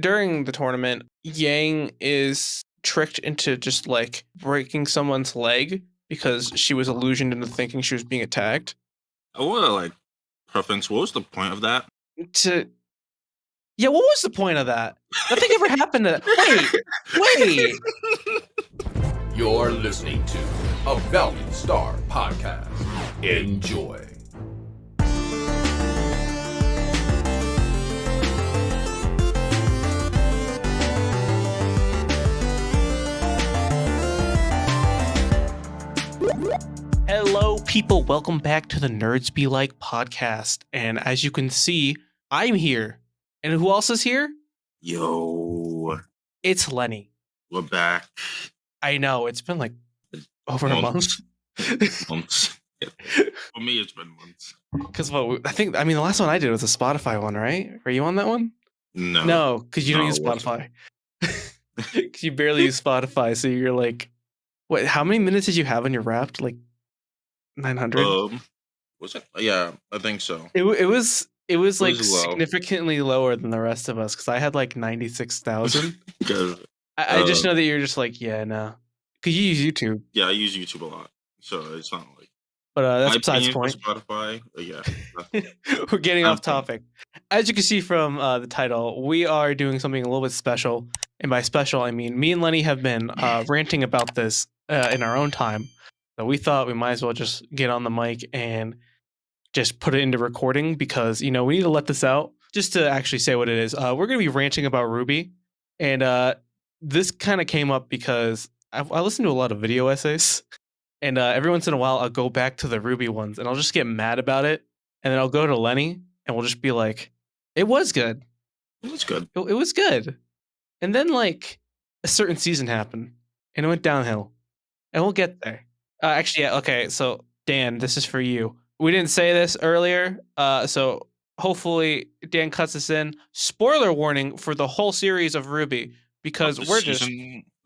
during the tournament, Yang is tricked into just like breaking someone's leg because she was illusioned into thinking she was being attacked. I want to like preference. What was the point of that? Yeah, what was the point of that? Nothing ever happened to that. Wait. You're listening to a Valiant Star podcast. Enjoy. Hello, people. Welcome back to the Nerds Be Like podcast. And as you can see, I'm here. And who else is here? Yo. It's Lenny. We're back. I know. It's been like over a month. Months. Yeah. For me, it's been months. Because the last one I did was a Spotify one, right? Were you on that one? No. No, because you don't use Spotify. Because you barely use Spotify. So you're like, what? How many minutes did you have on your Wrapped? Like 900? Was it? Yeah, I think so. It was like low. significantly lower than the rest of us because I had like 96,000. Because I just know that you're just like, yeah, no. Because you use YouTube. Yeah, I use YouTube a lot. So it's not like. But that's besides the point. Spotify, yeah. We're getting off topic. As you can see from the title, we are doing something a little bit special. And by special, I mean me and Lenny have been ranting about this in our own time. So we thought we might as well just get on the mic and just put it into recording because, we need to let this out just to actually say what it is. We're going to be ranting about RWBY. And this kind of came up because I listen to a lot of video essays. And every once in a while, I'll go back to the RWBY ones and I'll just get mad about it. And then I'll go to Lenny and we'll just be like, it was good. It was good. It was good. And then like a certain season happened and it went downhill. And we'll get there. Actually, yeah. Okay. So Dan, this is for you. We didn't say this earlier. So hopefully Dan cuts this in. Spoiler warning for the whole series of RWBY because we're just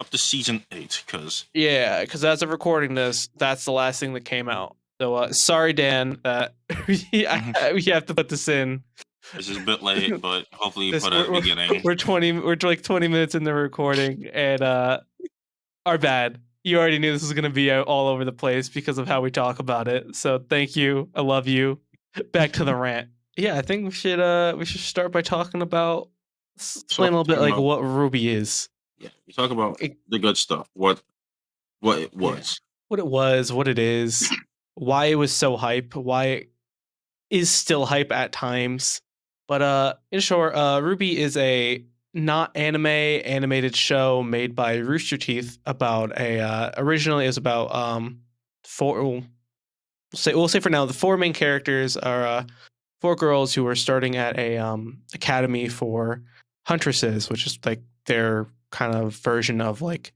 up to season 8 because as of recording this, that's the last thing that came out. So sorry, Dan, that we have to put this in. This is a bit late, but hopefully you put it at the beginning. We're like 20 minutes in the recording, and our bad. You already knew this was gonna be all over the place because of how we talk about it. So thank you. I love you. Back to the rant. Yeah, I think we should start by talking about explain a little bit like what RWBY is. Yeah, we talk about the good stuff. What it was. What it was, what it is, why it was so hype, why it is still hype at times. But in short, RWBY is a not animated show made by Rooster Teeth about originally it was about we'll say for now the four main characters are four girls who are starting at a academy for huntresses, which is like their kind of version of like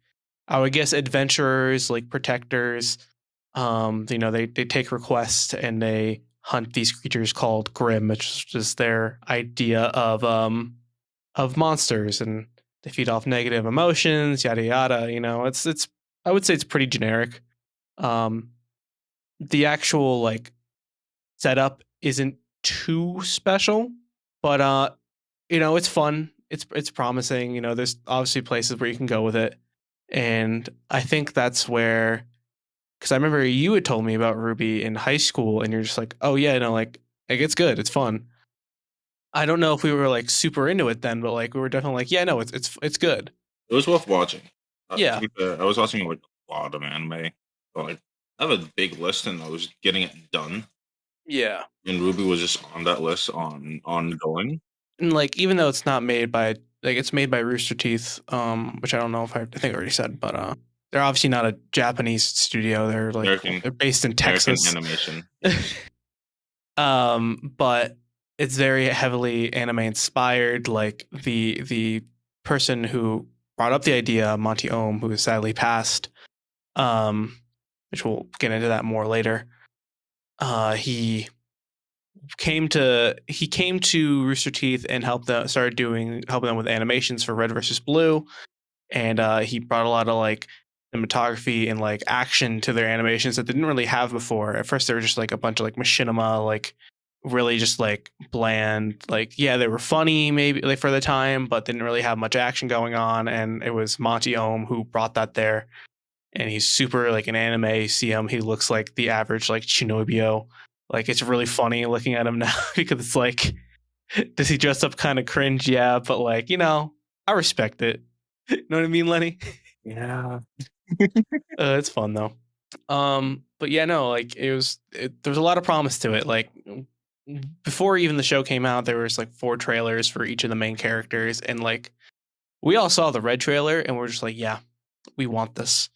I would guess adventurers, like protectors. They take requests and they hunt these creatures called Grimm, which is just their idea of monsters, and they feed off negative emotions, yada yada. It's I would say it's pretty generic. The actual like setup isn't too special, but it's fun. It's promising. There's obviously places where you can go with it, and I think that's where. Because I remember you had told me about RWBY in high school, and you're just like, "Oh yeah, like it's good, it's fun." I don't know if we were like super into it then, but like we were definitely like, "Yeah, no, it's good." It was worth watching. Yeah, I was watching like a lot of anime. But, like I have a big list, and I was getting it done. Yeah, and RWBY was just on that list ongoing. And like even though it's not made by it's made by Rooster Teeth, which I don't know if I think I already said, but they're obviously not a Japanese studio. They're like they're based in Texas. American animation. But it's very heavily anime inspired. Like the person who brought up the idea, Monty Ohm, who sadly passed, which we'll get into that more later. He came to Rooster Teeth and helping them with animations for Red vs. Blue, and he brought a lot of like cinematography and like action to their animations that they didn't really have before. At first, they were just like a bunch of like machinima, like really just like bland. Like, yeah, they were funny maybe like for the time, but didn't really have much action going on. And it was Monty Ohm who brought that there. And he's super like an anime. You see him, he looks like the average like Shinobio. Like it's really funny looking at him now because it's like, does he dress up kind of cringe? Yeah, but like, I respect it. You know what I mean, Lenny? Yeah. It's fun though. But yeah, no, like there was a lot of promise to it. Like before even the show came out, there was like 4 trailers for each of the main characters, and like we all saw the red trailer, and we're just like, yeah, we want this.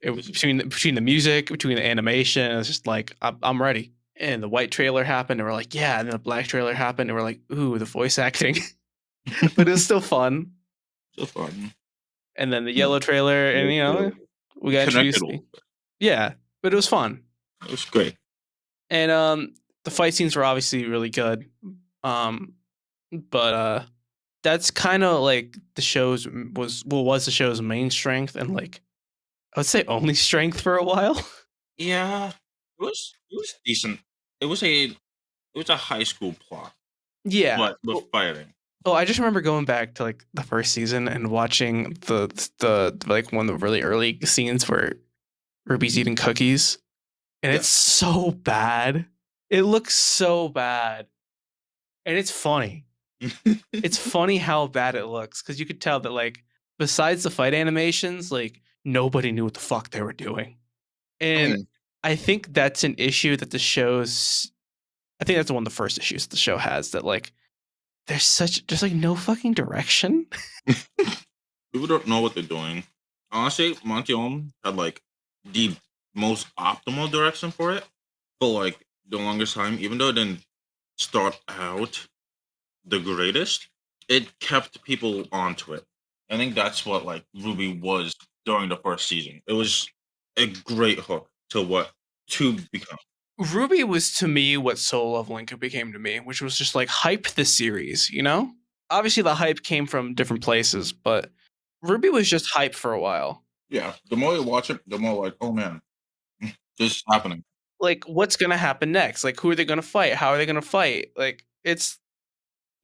Between the music, between the animation, it's just like I'm ready. And the white trailer happened, and we're like, yeah. And then the black trailer happened, and we're like, ooh, the voice acting. But it was still fun. So fun. And then the yellow trailer, and we got introduced. Yeah, but it was fun. It was great. And the fight scenes were obviously really good. But that's kind of like the show's was the show's main strength, and like I would say only strength for a while. Yeah, it was decent. It was a high school plot. Yeah, but with fighting. Oh, I just remember going back to like the first season and watching the like one of the really early scenes where Ruby's eating cookies, and it's so bad. It looks so bad, and it's funny. It's funny how bad it looks because you could tell that like besides the fight animations, like nobody knew what the fuck they were doing, and I think that's an issue that the show's. I think that's one of the first issues the show has, that like there's just like no fucking direction. People don't know what they're doing. Honestly, Monty Ohm had like the most optimal direction for it for like the longest time. Even though it didn't start out the greatest, it kept people onto it. I think that's what like RWBY was during the first season. It was a great hook to become. RWBY was to me what Solo Leveling became to me, which was just like hype the series, Obviously the hype came from different places, but RWBY was just hype for a while. Yeah, the more you watch it, the more like, oh man, this is happening. Like, what's gonna happen next? Like, who are they gonna fight? How are they gonna fight? Like,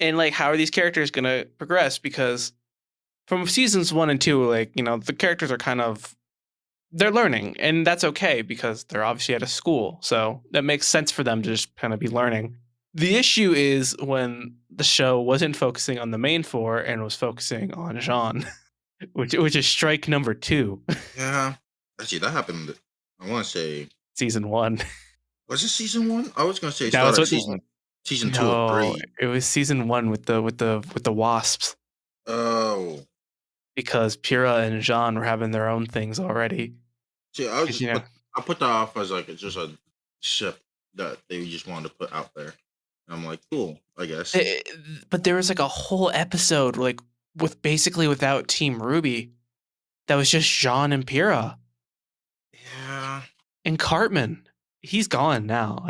and like, how are these characters gonna progress? Because from seasons 1 and 2, like, the characters are kind of they're learning, and that's okay because they're obviously at a school, so that makes sense for them to just kind of be learning. The issue is when the show wasn't focusing on the main 4 and was focusing on Jean, which is strike number 2. Yeah, actually, that happened. I want to say season 1. Was it season 1? I was gonna say that was what, season 2 or 3. It was season 1 with the wasps. Oh, because Pyrrha and Jean were having their own things already. See, I put that off as like it's just a ship that they just wanted to put out there. And I'm like, cool, I guess. But there was like a whole episode like without Team RWBY that was just Jean and Pyrrha. Yeah. And Cartman, he's gone now.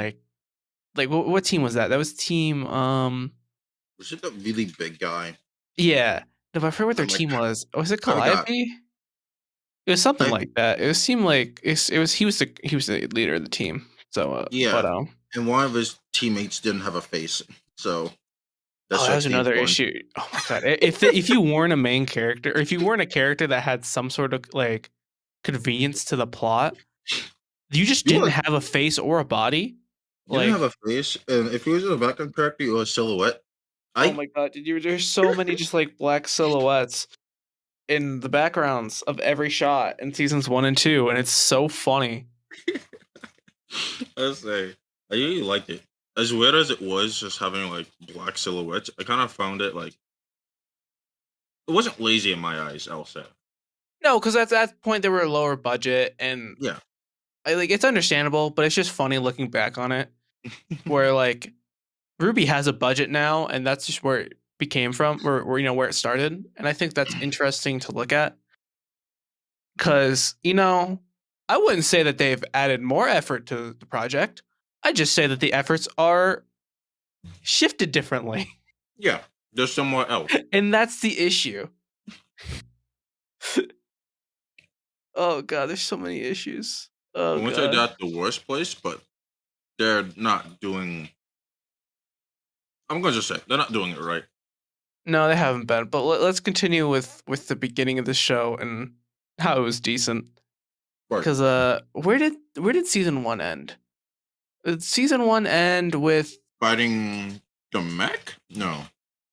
Like what team was that? That was team. Was it the really big guy? Yeah. No, I forget what their team was. Was it Calliope? It was something like that. It seemed like it was. He was the leader of the team. So yeah. But, and one of his teammates didn't have a face. So that was another issue. Oh my god! If you weren't a main character, or if you weren't a character that had some sort of like convenience to the plot, you just didn't have a face or a body. You didn't have a face, and if you was a background character, you were a silhouette. Oh my god! There's so many just like black silhouettes in the backgrounds of every shot in seasons 1 and 2, and it's so funny. I say, I really liked it. As weird as it was, just having like black silhouettes, I kind of found it like it wasn't lazy in my eyes. I'll say. No, because at that point they were lower budget, and yeah, it's understandable, but it's just funny looking back on it, where like RWBY has a budget now, and that's just where it became from, or where it started, and I think that's interesting to look at, because I wouldn't say that they've added more effort to the project. I just say that the efforts are shifted differently. Yeah, there's somewhere else, and that's the issue. Oh god, there's so many issues. Oh, I wouldn't say that's the worst place, but they're not doing I'm gonna just say they're not doing it right. No, they haven't been. But let's continue with the beginning of the show and how it was decent. Right. Because where did season 1 end? Did season 1 end with Fighting the mech? No.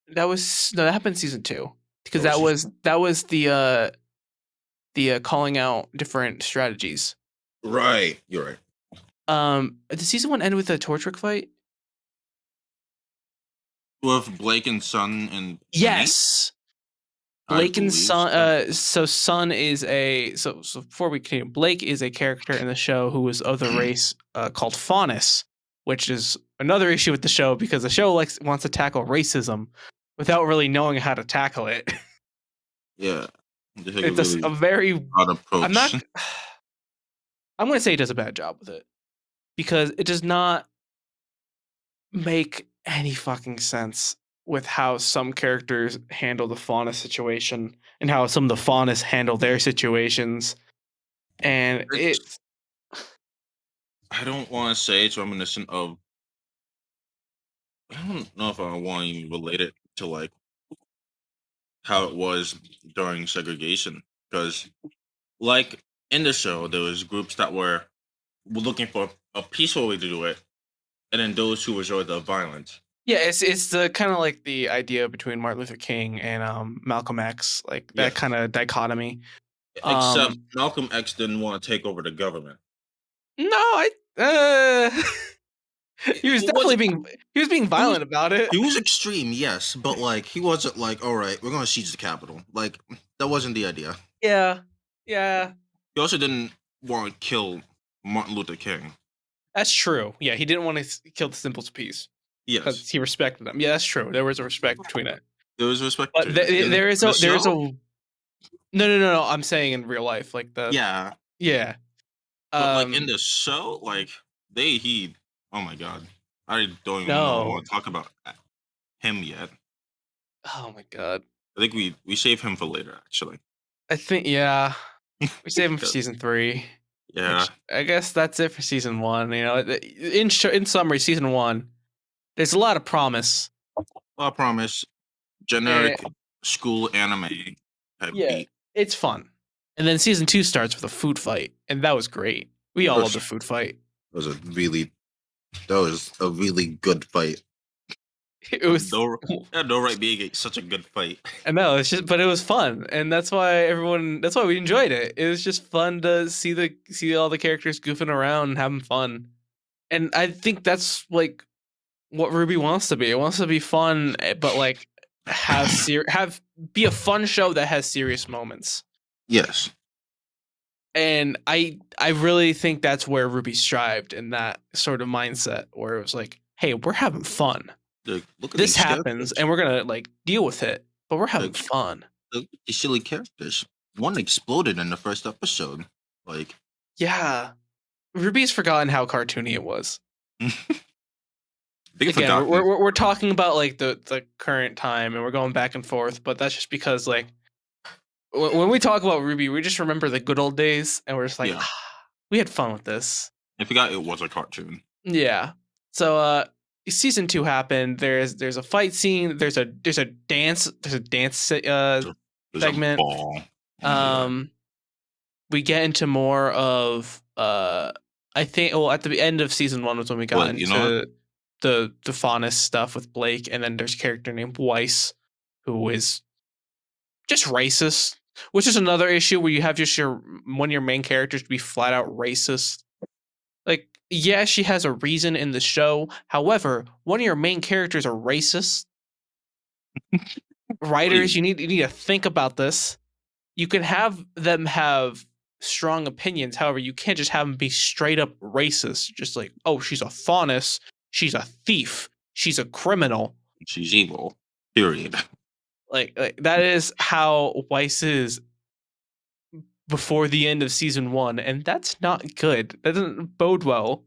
that happened in season 2 because That was that was the calling out different strategies. Right. You're right. Did season 1 end with a torch trick fight? With Blake and Sun and Yes. Penny? Blake I and believe Sun. So Sun is so before we continue, Blake is a character in the show who is of the race called Faunus, which is another issue with the show because the show wants to tackle racism without really knowing how to tackle it. Yeah. It's a very odd approach. I'm going to say it does a bad job with it because it does not make any fucking sense with how some characters handle the Faunus situation and how some of the Faunus handle their situations. And it's I don't want to say it's reminiscent of. I don't know if I want to relate it to like how it was during segregation because, like in the show, there was groups that were looking for a peaceful way to do it, and then those who resorted to violence. yeah, it's the kind of like the idea between Martin Luther King and Malcolm X, like that kind of dichotomy. Except Malcolm X didn't want to take over the government. No, he was definitely being violent about it. He was extreme, yes, but like he wasn't like, all right, we're gonna siege the Capitol. Like that wasn't the idea. Yeah. He also didn't want to kill Martin Luther King. That's true. Yeah, he didn't want to kill the symbols of peace. Yes, because he respected them. Yeah, that's true. There was a respect between it. There was respect. But there is a no. I'm saying in real life, like yeah. But like in the show, like oh my god, I don't even want to talk about him yet. Oh my god, I think we save him for later. Actually, I think we save him for season 3. Yeah, I guess that's it for season 1. You know, in summary, season 1, there's a lot of promise. Generic school anime type beat. It's fun. And then season 2 starts with a food fight, and that was great. We all love the food fight. That was a really good fight. It was no right being such a good fight. I know, but it was fun, and that's why we enjoyed it. It was just fun to see all the characters goofing around and having fun. And I think that's like what RWBY wants to be. It wants to be fun, but like be a fun show that has serious moments. Yes. And I really think that's where RWBY strived in that sort of mindset where it was like, hey, we're having fun. Look at this happens and we're gonna like deal with it, but we're having fun. Look at these silly characters. One exploded in the first episode. Like, yeah, RWBY's forgotten how cartoony it was. Again, we're talking about like the current time and we're going back and forth, but that's just because like when we talk about RWBY, we just remember the good old days and we're just like, we had fun with this. I forgot it was a cartoon. Yeah. So season 2 happened. There's a fight scene. There's a dance segment. We get into more of I think at the end of season 1 was when we got into the Faunus stuff with Blake, and then there's a character named Weiss who is just racist, which is another issue where you have just one of your main characters to be flat out racist. Like, yeah, she has a reason in the show. However, one of your main characters are racist. Writers, you need to think about this. You can have them have strong opinions. However, you can't just have them be straight up racist. Just like, oh, she's a Faunus. She's a thief. She's a criminal. She's evil. Period. Like that is how Weiss is before the end of season 1, and that's not good. That doesn't bode well.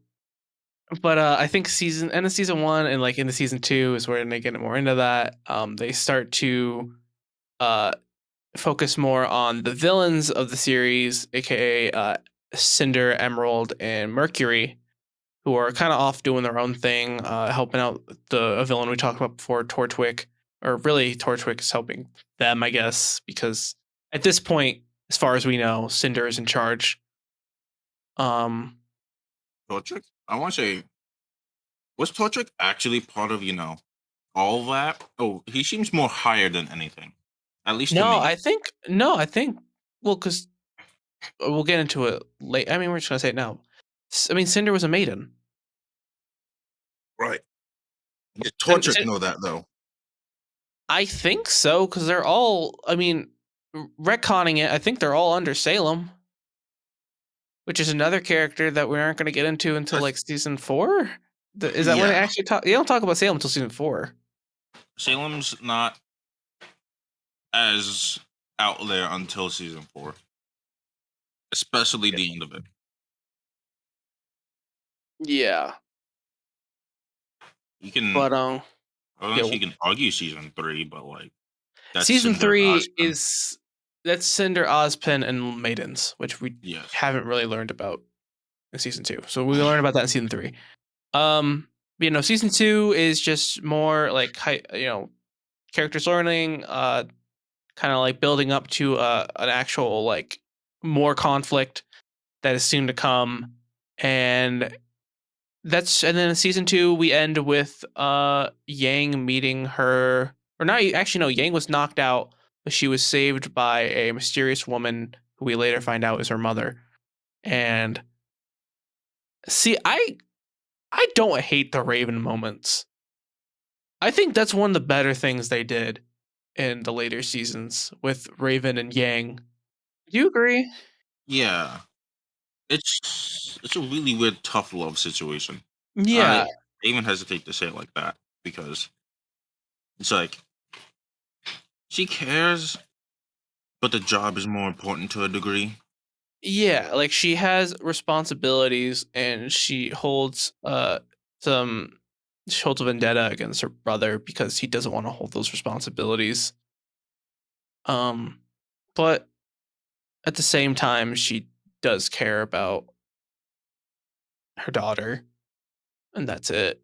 But I think end of season 1 and like into season 2 is where they get more into that. They start to focus more on the villains of the series, aka Cinder, Emerald, and Mercury, who are kind of off doing their own thing, helping out a villain we talked about before, Torchwick. Or really, Torchwick is helping them, I guess, because at this point, as far as we know, Cinder is in charge. Torchic? I want to say, was Torchic actually part of, all that? Oh, he seems more higher than anything. At least to me. I think, well, because we'll get into it late. I mean, we're just going to say it now. I mean, Cinder was a maiden. Right. Did Torchic know that, though? I think so, because they're all, I mean, retconning it, I think they're all under Salem, which is another character that we aren't going to get into until like season 4. Is that when they actually talk? You don't talk about Salem until season 4. Salem's not as out there until season 4, especially the end of it. Yeah. You can, but I don't know if you can argue season 3, but like that's season 3 is that's Cinder, Ozpin, and Maidens, which we haven't really learned about in season 2. So we learn about that in season 3. Season 2 is just more like characters learning, kind of like building up to an actual like more conflict that is soon to come, and then in season 2 we end with Yang meeting her, or not actually no, Yang was knocked out, but she was saved by a mysterious woman who we later find out is her mother. And see, I don't hate the Raven moments. I think that's one of the better things they did in the later seasons with Raven and Yang. Do you agree? Yeah. It's a really weird, tough love situation. Yeah. I even hesitate to say it like that, because it's like she cares, but the job is more important to a degree. Yeah, like she has responsibilities, and she holds a vendetta against her brother because he doesn't want to hold those responsibilities. But at the same time, she does care about her daughter, and that's it.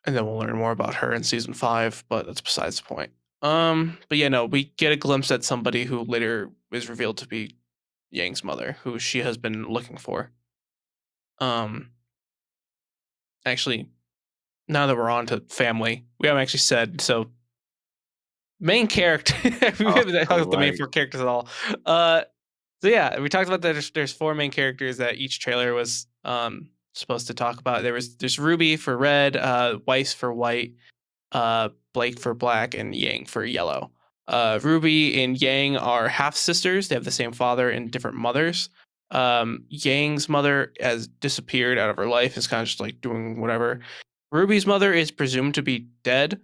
And then we'll learn more about her in season 5, but that's besides the point. But yeah, no, we get a glimpse at somebody who later is revealed to be Yang's mother, who she has been looking for. Actually, now that we're on to family, we haven't actually said, so main character. We haven't talked about the main 4 characters at all. So yeah, we talked about that there's 4 main characters that each trailer was supposed to talk about. There's RWBY for red, Weiss for white, Blake for black, and Yang for yellow. RWBY and Yang are half sisters. They have the same father and different mothers. Yang's mother has disappeared out of her life, is kind of just like doing whatever. RWBY's mother is presumed to be dead.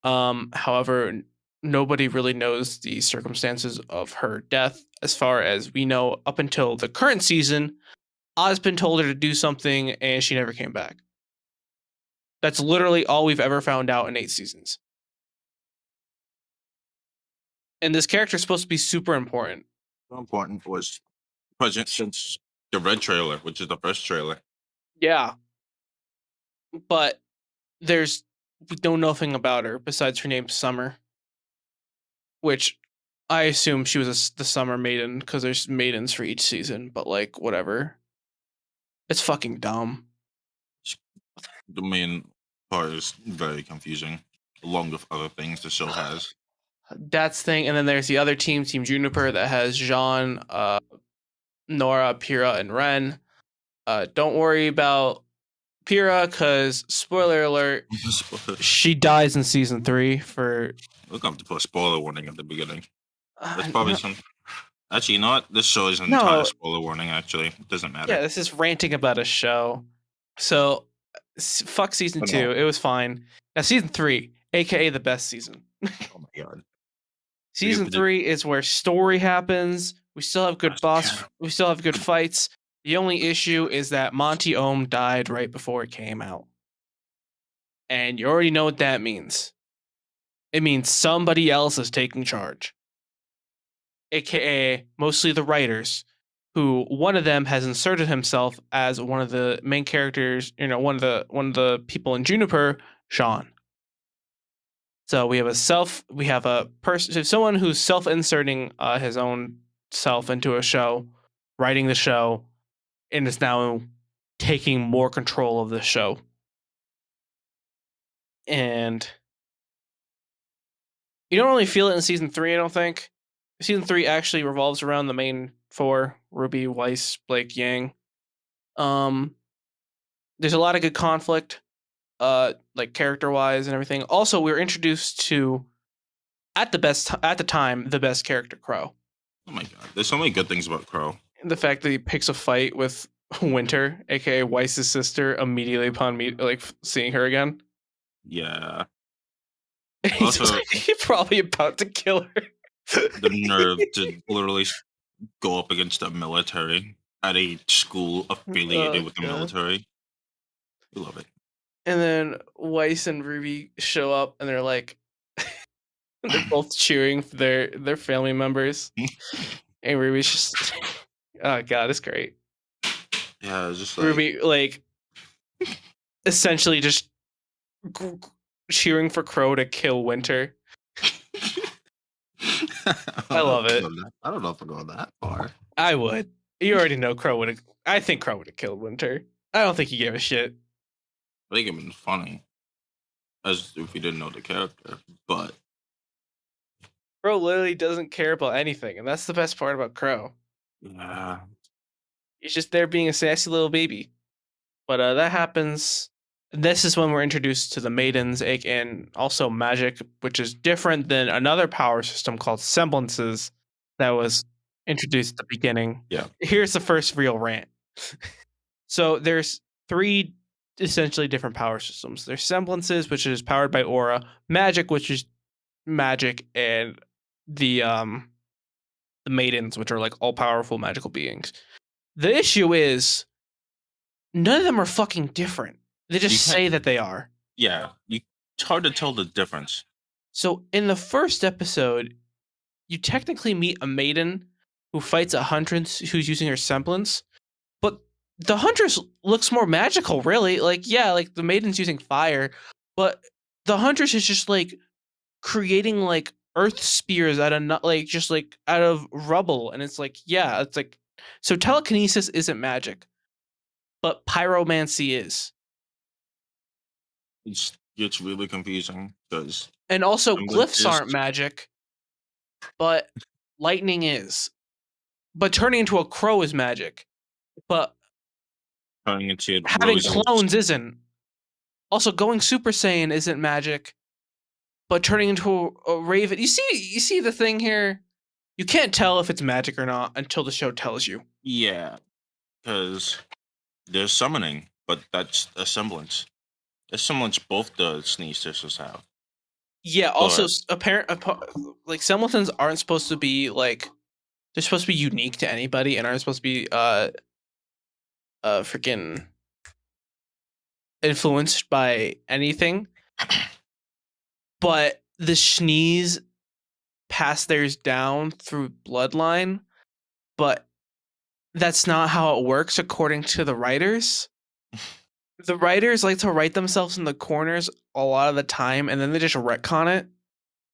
However, nobody really knows the circumstances of her death. As far as we know, up until the current season, Ozpin told her to do something and she never came back. That's literally all we've ever found out in 8 seasons. And this character is supposed to be super important. So important was present since the Red trailer, which is the first trailer. Yeah. But we know nothing about her besides her name Summer, which I assume she was the Summer Maiden because there's maidens for each season, but like whatever. It's fucking dumb. The main part is very confusing, along with other things the show has. That's the thing, and then there's the other team, Team Juniper, that has Jean, Nora, Pyrrha, and Ren. Don't worry about Pyrrha, because spoiler alert, she dies in season 3 for. Look up to put a spoiler warning at the beginning. That's probably some. Actually, you know what? This show is an entire spoiler warning. Actually, it doesn't matter. Yeah, this is ranting about a show. So, fuck season 2. It was fine. Now season 3, aka the best season. Oh my god. Season 3 is where story happens. We still have good we still have good fights. The only issue is that Monty Ohm died right before it came out. And you already know what that means. It means somebody else is taking charge. AKA mostly the writers. who one of them has inserted himself as one of the main characters, one of the people in Juniper, Sean. So we have a person, someone who's self-inserting his own self into a show, writing the show, and is now taking more control of the show. And you don't really feel it in season 3, I don't think. Season 3 actually revolves around the main 4, Ruby, Weiss, Blake, Yang. There's a lot of good conflict, like character-wise and everything. Also, we were introduced to, at the time, the best character, Crow. Oh my god, there's so many good things about Crow. The fact that he picks a fight with Winter, aka Weiss's sister, immediately upon seeing her again. Yeah. He's probably about to kill her. The nerve to literally go up against the military at a school affiliated with the military. We love it. And then Weiss and Ruby show up, and they're like, they're both cheering for their family members. And Ruby's just, oh god, it's great. Yeah, it's just like Ruby, like, essentially just cheering for Crow to kill Winter. I love it. I don't know if I'll go that far. I would. You already know Crow would have. I think Crow would have killed Winter. I don't think he gave a shit. I think it'd been funny, as if we didn't know the character, but Crow literally doesn't care about anything, and that's the best part about Crow. yeah, He's just there being a sassy little baby. But that happens. This is when we're introduced to the Maidens, and also magic, which is different than another power system called Semblances that was introduced at the beginning. Yeah. Here's the first real rant. So there's 3 essentially different power systems. There's Semblances, which is powered by aura, magic, which is magic, and the Maidens, which are like all powerful magical beings. The issue is none of them are fucking different. They just say that they are. Yeah, it's hard to tell the difference. So in the first episode, you technically meet a maiden who fights a huntress who's using her semblance, but the huntress looks more magical, really. Like, yeah, like the maiden's using fire, but the huntress is just like creating like earth spears out of rubble, and it's like, yeah, it's like, so telekinesis isn't magic, but pyromancy is. It's really confusing because, and also glyphs aren't magic, but lightning is. But turning into a crow is magic, but turning into having clones isn't. Also, going Super Saiyan isn't magic, but turning into a raven. You see the thing here. You can't tell if it's magic or not until the show tells you. Yeah, because there's summoning, but that's a semblance. A semblance both the sneeze sisters have. Yeah. Also, like semblances aren't supposed to be like, they're supposed to be unique to anybody and aren't supposed to be freaking influenced by anything. But the sneeze pass theirs down through bloodline, but that's not how it works according to the writers. The writers like to write themselves in the corners a lot of the time, and then they just retcon it.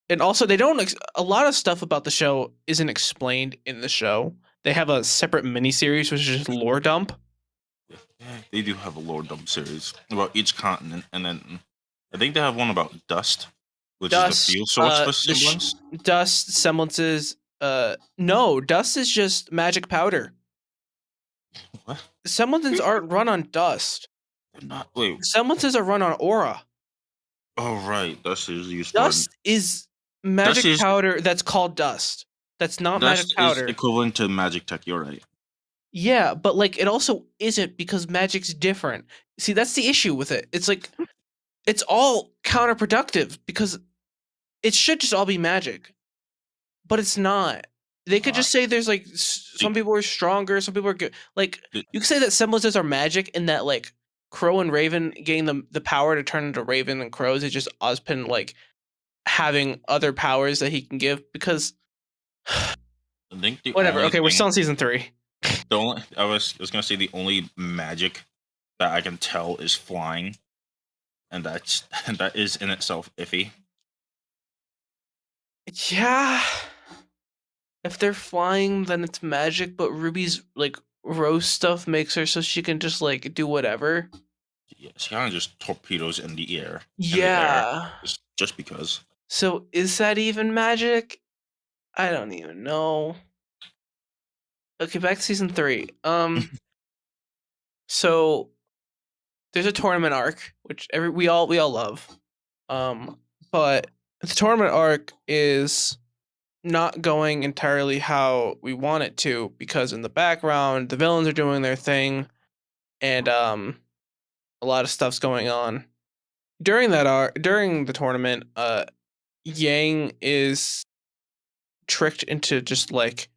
And also, they don't. A lot of stuff about the show isn't explained in the show. They have a separate miniseries, which is just lore dump. They do have a lore dump series about each continent, and then I think they have one about dust, which is the field source for semblance. Dust semblances. No, dust is just magic powder. What? Semblances aren't run on dust. They're not. Wait. Semblances are run on aura. Oh right, dust is used. Dust is magic powder that's called dust. That's not magic powder. Is equivalent to magic tech. You're right. Yeah, but like it also isn't, because magic's different. See, that's the issue with it. It's like it's all counterproductive because it should just all be magic, but it's not. They could just say there's like some people are stronger, some people are good. Like you could say that semblances are magic, and that like Crow and Raven gain the power to turn into Raven and Crows. It's just Ozpin like having other powers that he can give, because I think whatever. Okay, we're still in season 3. I was gonna say the only magic that I can tell is flying, and that is in itself iffy. Yeah. If they're flying, then it's magic, but Ruby's like rose stuff makes her so she can just like do whatever. Yeah, she kind of just torpedoes in the air. Yeah. Just because. So is that even magic? I don't even know. Okay, back to season 3. So there's a tournament arc, which we all love. But the tournament arc is not going entirely how we want it to, because in the background the villains are doing their thing, and a lot of stuff's going on. During the tournament, Yang is tricked into just like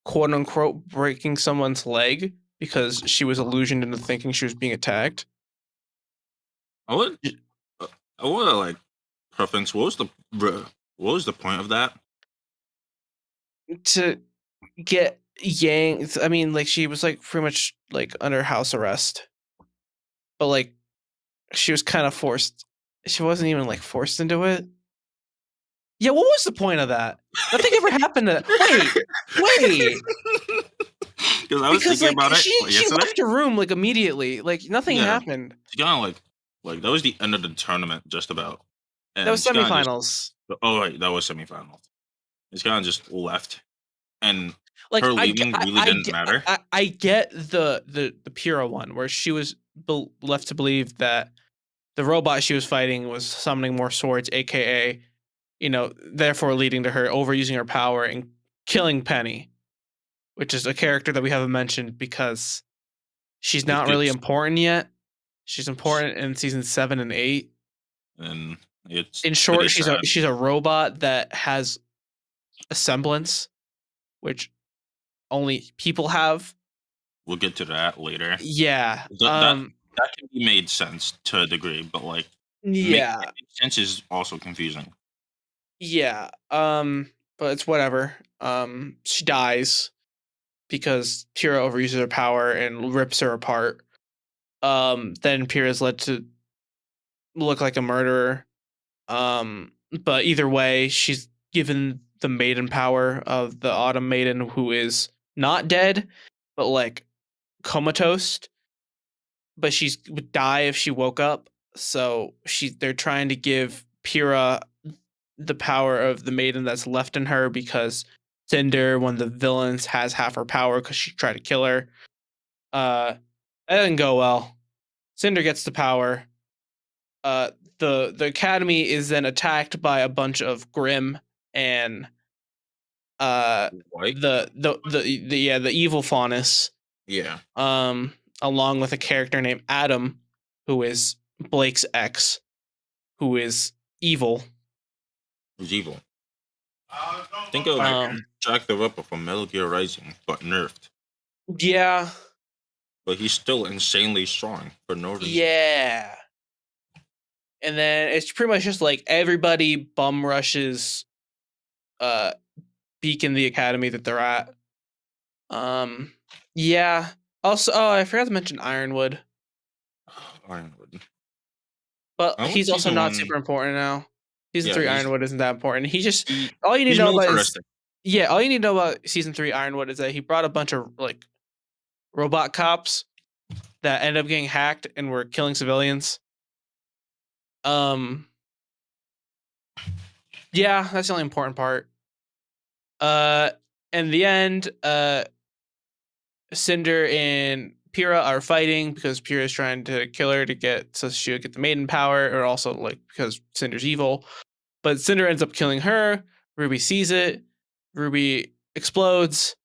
quote unquote breaking someone's leg because she was illusioned into thinking she was being attacked. I would like preference. What was the point of that? To get Yang, I mean, like she was like pretty much like under house arrest, but like she was kind of forced. She wasn't even like forced into it. Yeah, what was the point of that? Nothing ever happened to that. Wait. Because I was thinking about it. She left her room like immediately. Like nothing happened. She kind of like that was the end of the tournament, just about. And that was semifinals. That was semifinals. It's kind of just left, and like her leaving didn't matter. I get the Pura one where she was left to believe that the robot she was fighting was summoning more swords, aka, therefore leading to her overusing her power and killing Penny, which is a character that we haven't mentioned because she's not really important yet. She's important in season 7 and 8. And it's in short, she's a robot that has a semblance, which only people have. We'll get to that later. Yeah. That can be made sense to a degree, but like making sense is also confusing. Yeah. But it's whatever. She dies because Pyrrha overuses her power and rips her apart. Then Pyrrha's led to look like a murderer. But either way, she's given the maiden power of the Autumn Maiden, who is not dead, but like comatose. But she would die if she woke up. So they're trying to give Pyrrha the power of the maiden that's left in her, because Cinder, one of the villains, has half her power because she tried to kill her. That didn't go well. Cinder gets the power. The academy is then attacked by a bunch of Grimm and the evil Faunus. Yeah. Along with a character named Adam, who is Blake's ex, who is evil. Who's evil? Think of Jack the Ripper from Metal Gear Rising, but nerfed. Yeah. But he's still insanely strong for no reason. Yeah. And then it's pretty much just like everybody bum rushes Beacon, the academy that they're at. Yeah. Also, I forgot to mention Ironwood. Ironwood. But he's also not super important now. Season 3 Ironwood isn't that important. All you need to know about season 3 Ironwood is that he brought a bunch of like robot cops that ended up getting hacked and were killing civilians. Yeah, that's the only important part. In the end, Cinder and Pyrrha are fighting because Pyrrha is trying to kill her so she'll get the maiden power, or also like because Cinder's evil. But Cinder ends up killing her. Ruby sees it. Ruby explodes.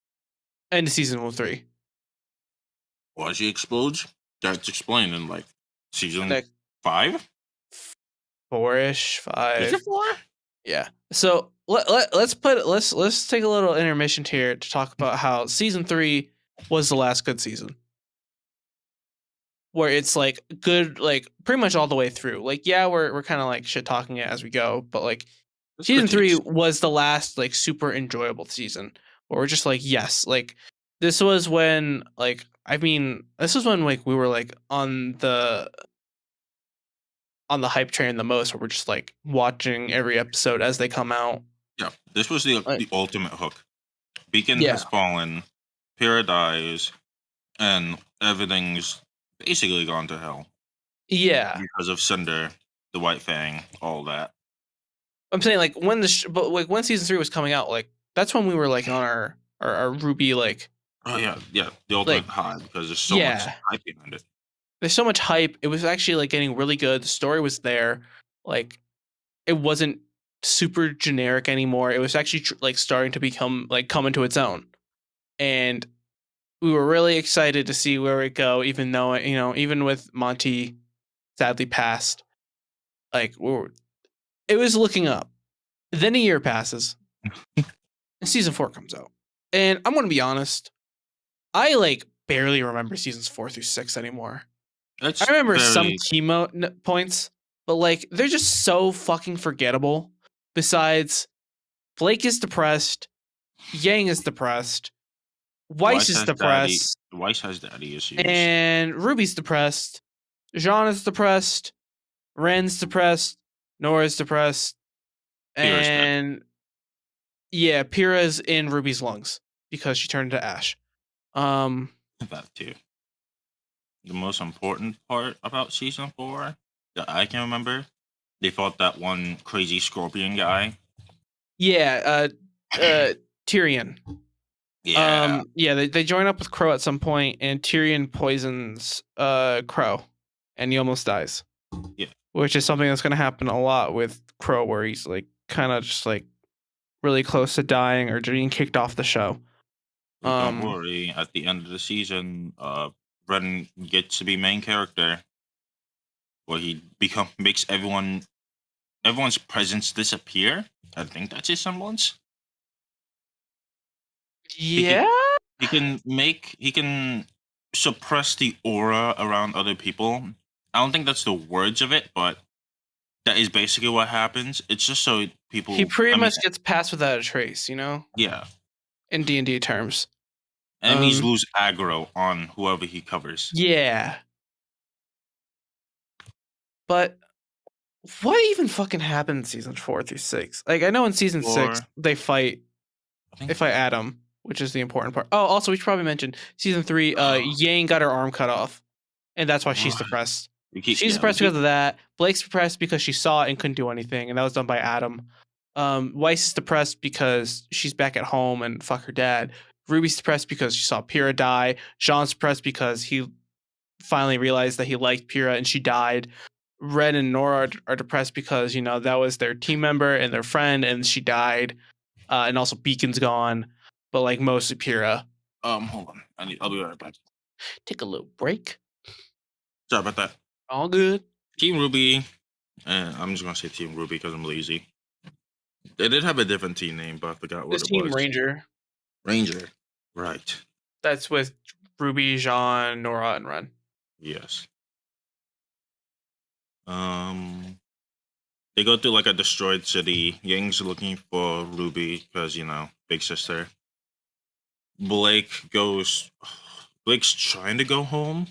End of season 3. Why she explodes? That's explained in like season 5? 4-ish, 5. Is it 4? Yeah. So let's take a little intermission here to talk about how season 3 was the last good season, where it's like good, like pretty much all the way through. Like, yeah, we're kind of like shit talking it as we go, but like season 3 was the last like super enjoyable season, where we're just like, yes, like This was when, like, this was when, like, we were, like, on the hype train the most, where we're just, like, watching every episode as they come out. Yeah, this was the Like, ultimate hook. Beacon yeah. has fallen, Pyrrha dies, and everything's basically gone to hell Yeah. because of Cinder, the White Fang, all that. I'm saying, like, when but, like, when season 3 was coming out, like, that's when we were, like, on our RWBY, like... Oh yeah, the ultimate high, because there's so much hype behind it. There's so much hype. It was actually, like, getting really good. The story was there. Like, it wasn't super generic anymore. It was actually like starting to become, like, come into its own. And we were really excited to see where it go, even though, even with Monty sadly passed, like, it was looking up. Then a year passes and season 4 comes out. And I'm going to be honest, I, like, barely remember seasons 4 through 6 anymore. I remember some key points, but, like, they're just so fucking forgettable. Besides, Blake is depressed, Yang is depressed, Weiss is depressed, Weiss has daddy issues, and Ruby's depressed, Jean is depressed, Ren's depressed, Nora's depressed, and yeah, Pyrrha's in Ruby's lungs because she turned into ash. That too. The most important part about season 4 that I can remember, they fought that one crazy scorpion guy. Yeah, Tyrion. Yeah. They join up with Crow at some point, and Tyrion poisons Crow, and he almost dies. Yeah. Which is something that's going to happen a lot with Crow, where he's, like, kind of just, like, really close to dying or being kicked off the show. Don't worry. At the end of the season, Ren gets to be main character, where he makes everyone's presence disappear. I think that's his semblance. Yeah, he can suppress the aura around other people. I don't think that's the words of it, but that is basically what happens. It's just so people. He pretty much gets passed without a trace, Yeah. In D&D terms, enemies lose aggro on whoever he covers. Yeah, but what even fucking happened in season 4 through 6? Like, I know in season 6 they fight Adam, which is the important part. Oh, also, we should probably mention season 3. Yang got her arm cut off, and that's why she's depressed. She's depressed because of that. Blake's depressed because she saw it and couldn't do anything, and that was done by Adam. Weiss is depressed because she's back at home and fuck her dad. Ruby's depressed because she saw Pyrrha die. Jean's depressed because he finally realized that he liked Pyrrha and she died. Red and Nora are depressed because, that was their team member and their friend, and she died. And also Beacon's gone, but, like, mostly Pyrrha. Hold on. I'll be right back. Take a little break. Sorry about that. All good. Team RWBY. I'm just gonna say Team RWBY because I'm lazy. They did have a different team name, but I forgot what it was. Team Ranger. Ranger. Right. That's with Ruby, Jean, Nora, and Ren. Yes. They go through, like, a destroyed city. Yang's looking for Ruby because, big sister. Blake's trying to go home.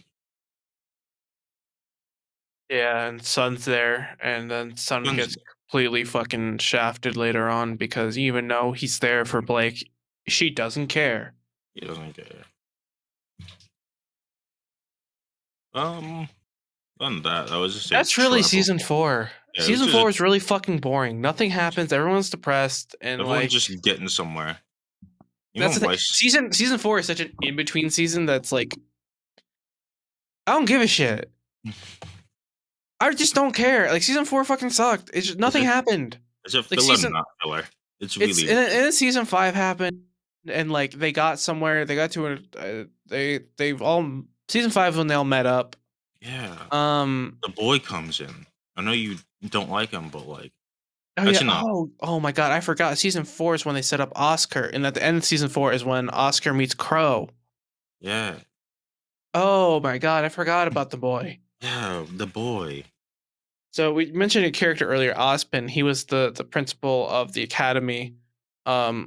Yeah, and Sun's there, and then Sun gets completely fucking shafted later on because even though he's there for Blake, she doesn't care. He doesn't care. Other than that, I was just saying. That's really season 4. Yeah, season 4 is really fucking boring. Nothing happens. Everyone's depressed, and everyone's just getting somewhere. That's the thing. Season 4 is such an in-between season that's, like, I don't give a shit. I just don't care. Like, season 4 fucking sucked. It's just nothing happened. It's a filler, not filler. It's really. And then season 5 happened, and, like, they got somewhere. They got to they've all season 5 when they all met up. Yeah. The boy comes in. I know you don't like him, but, like. Oh yeah. Oh my god! I forgot. Season 4 is when they set up Oscar, and at the end of season 4 is when Oscar meets Crow. Yeah. Oh my god! I forgot about the boy. Yeah, the boy. So we mentioned a character earlier, Ozpin. He was the principal of the academy. Yeah,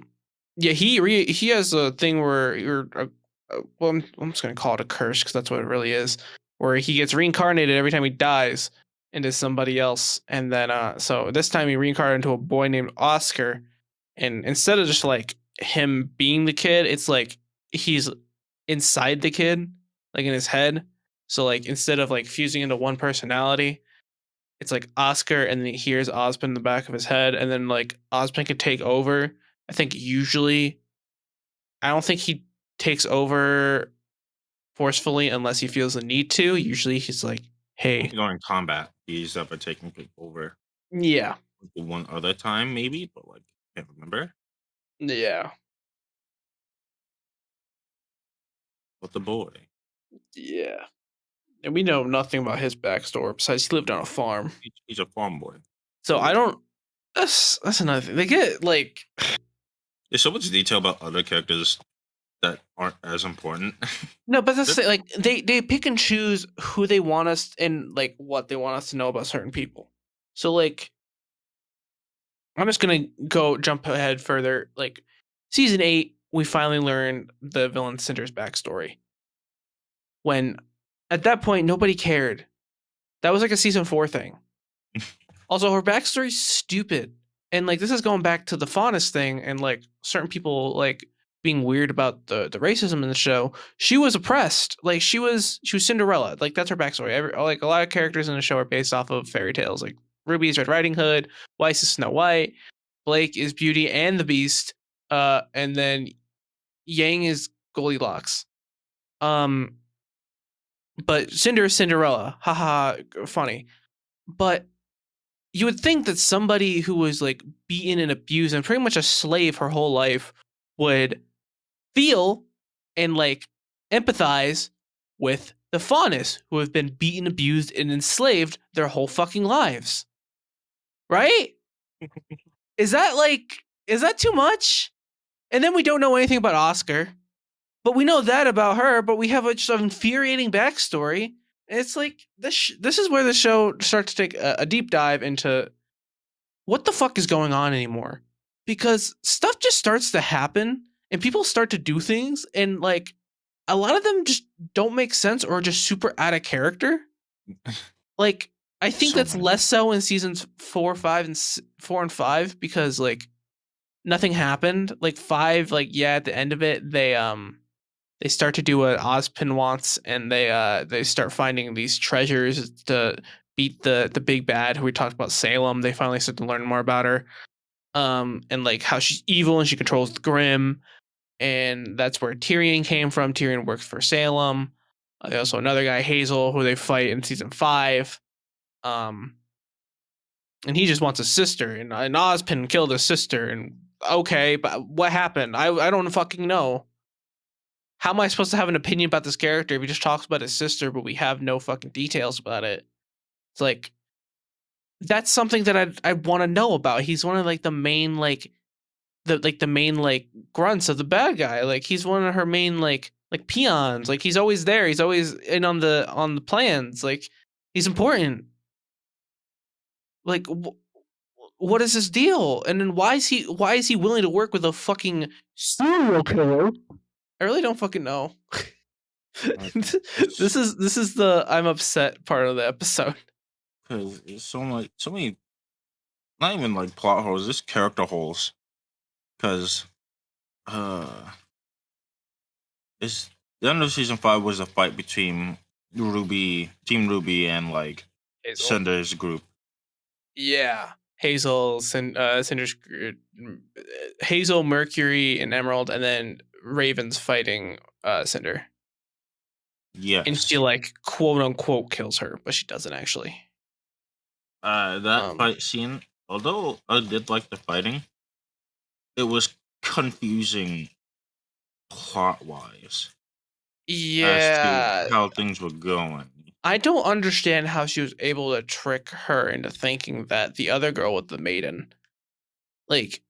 he has a thing where well, I'm just gonna call it a curse because that's what it really is, where he gets reincarnated every time he dies into somebody else, and then so this time he reincarnated into a boy named Oscar, and instead of just like him being the kid, it's like he's inside the kid, like in his head. So like instead of like fusing into one personality, it's like Oscar, and then he hears Ozpin in the back of his head, and then like Ozpin can take over. I think usually, I don't think he takes over forcefully unless he feels the need to. Usually he's like, hey, Going combat, he's ever taken over yeah, one other time, maybe, but like can't remember. yeah, But the boy, yeah. And we know nothing about his backstory besides he lived on a farm. he's a farm boy. So I don't. That's another thing. They get like There's so much detail about other characters that aren't as important. no, but that's like they pick and choose who they want us and like what they want us to know about certain people. So like I'm just gonna go jump ahead further. Like season 8, we finally learn the villain Cinder's backstory. When at that point nobody cared. That was like a season 4 thing. Also, her backstory's stupid. And like this is going back to the Faunus thing and like certain people like being weird about the racism in the show. She was oppressed. Like she was Cinderella. Like that's her backstory. Like a lot of characters in the show are based off of fairy tales. Like Ruby is Red Riding Hood, Weiss is Snow White, Blake is Beauty and the Beast, and then Yang is Goldilocks. But Cinder is Cinderella. Haha, funny. But you would think that somebody who was like beaten and abused and pretty much a slave her whole life would feel and like empathize with the Faunus who have been beaten, abused, and enslaved their whole fucking lives. Right? Is that too much? And then we don't know anything about Oscar, but we know that about her, but we have just an infuriating backstory. And it's like this is where the show starts to take a deep dive into what the fuck is going on anymore, because stuff just starts to happen and people start to do things and like a lot of them just don't make sense or just super out of character. Like I think that's less so in seasons 4 and 5 because like nothing happened. Like 5, like yeah, at the end of it they start to do what Ozpin wants, and they start finding these treasures to beat the big bad who we talked about, Salem. They finally start to learn more about her, and like how she's evil and she controls the Grimm, and that's where Tyrion came from. Tyrion works for Salem. There's also another guy, Hazel, who they fight in season 5, and he just wants a sister, and Ozpin killed his sister, and okay, but what happened? I don't fucking know. How am I supposed to have an opinion about this character if he just talks about his sister, but we have no fucking details about it? It's like that's something that I want to know about. He's one of like the main the main like grunts of the bad guy. Like he's one of her main like peons. Like he's always there. He's always in on the plans. Like he's important. Like what is his deal? And then why is he willing to work with a fucking serial killer? I really don't fucking know. This is the I'm upset part of the episode. Because it's so many, not even like plot holes, just character holes. Because, it's the end of season 5 was a fight between Team RWBY, and like Hazel. Cinder's group. Yeah, Cinder's Hazel, Mercury, and Emerald, and then Raven's fighting Cinder. Yes. And she like quote unquote kills her, but she doesn't actually. That fight scene, although I did like the fighting, it was confusing plot wise. Yeah. As to how things were going. I don't understand how she was able to trick her into thinking that the other girl was the maiden. Like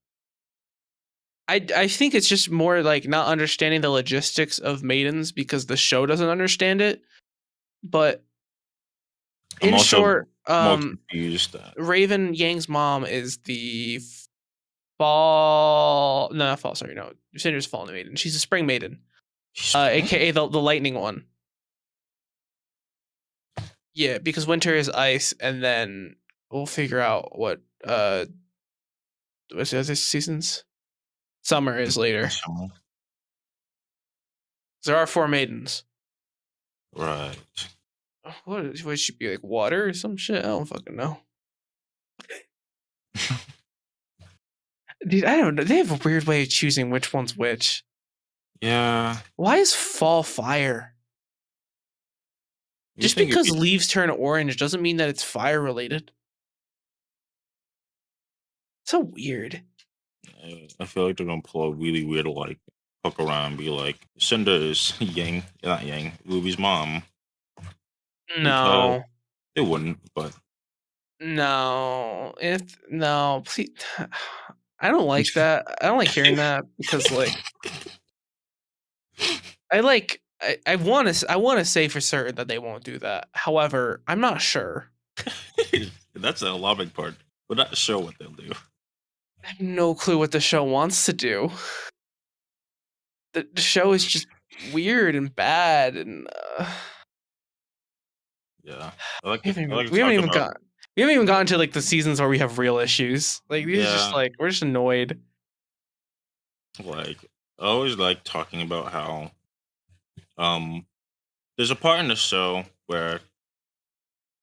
I think it's just more like not understanding the logistics of maidens because the show doesn't understand it. But in short, more confused. Raven Yang's mom is the fall. No, not fall. Sorry, no. Cinder's fallen maiden. She's a spring maiden. aka the lightning one. Yeah, because winter is ice, and then we'll figure out what what's the other seasons. Summer is later. There are 4 maidens. Right. What should be like water or some shit? I don't fucking know. Dude, I don't know. They have a weird way of choosing which one's which. Yeah. Why is fall fire? Just because leaves turn orange doesn't mean that it's fire related. So weird. I feel like they're gonna pull a really weird like fuck around and be like, Cinder is Yang, not Yang, Ruby's mom. No. It wouldn't, but no. No, please. I don't like that. I don't like hearing that because like I want to say for certain that they won't do that. However, I'm not sure. that's the alarming part. We're not sure what they'll do. I have no clue what the show wants to do. The show is just weird and bad, and yeah. we haven't even gotten to like the seasons where we have real issues. Like these are just like we're just annoyed. Like I always like talking about how there's a part in the show where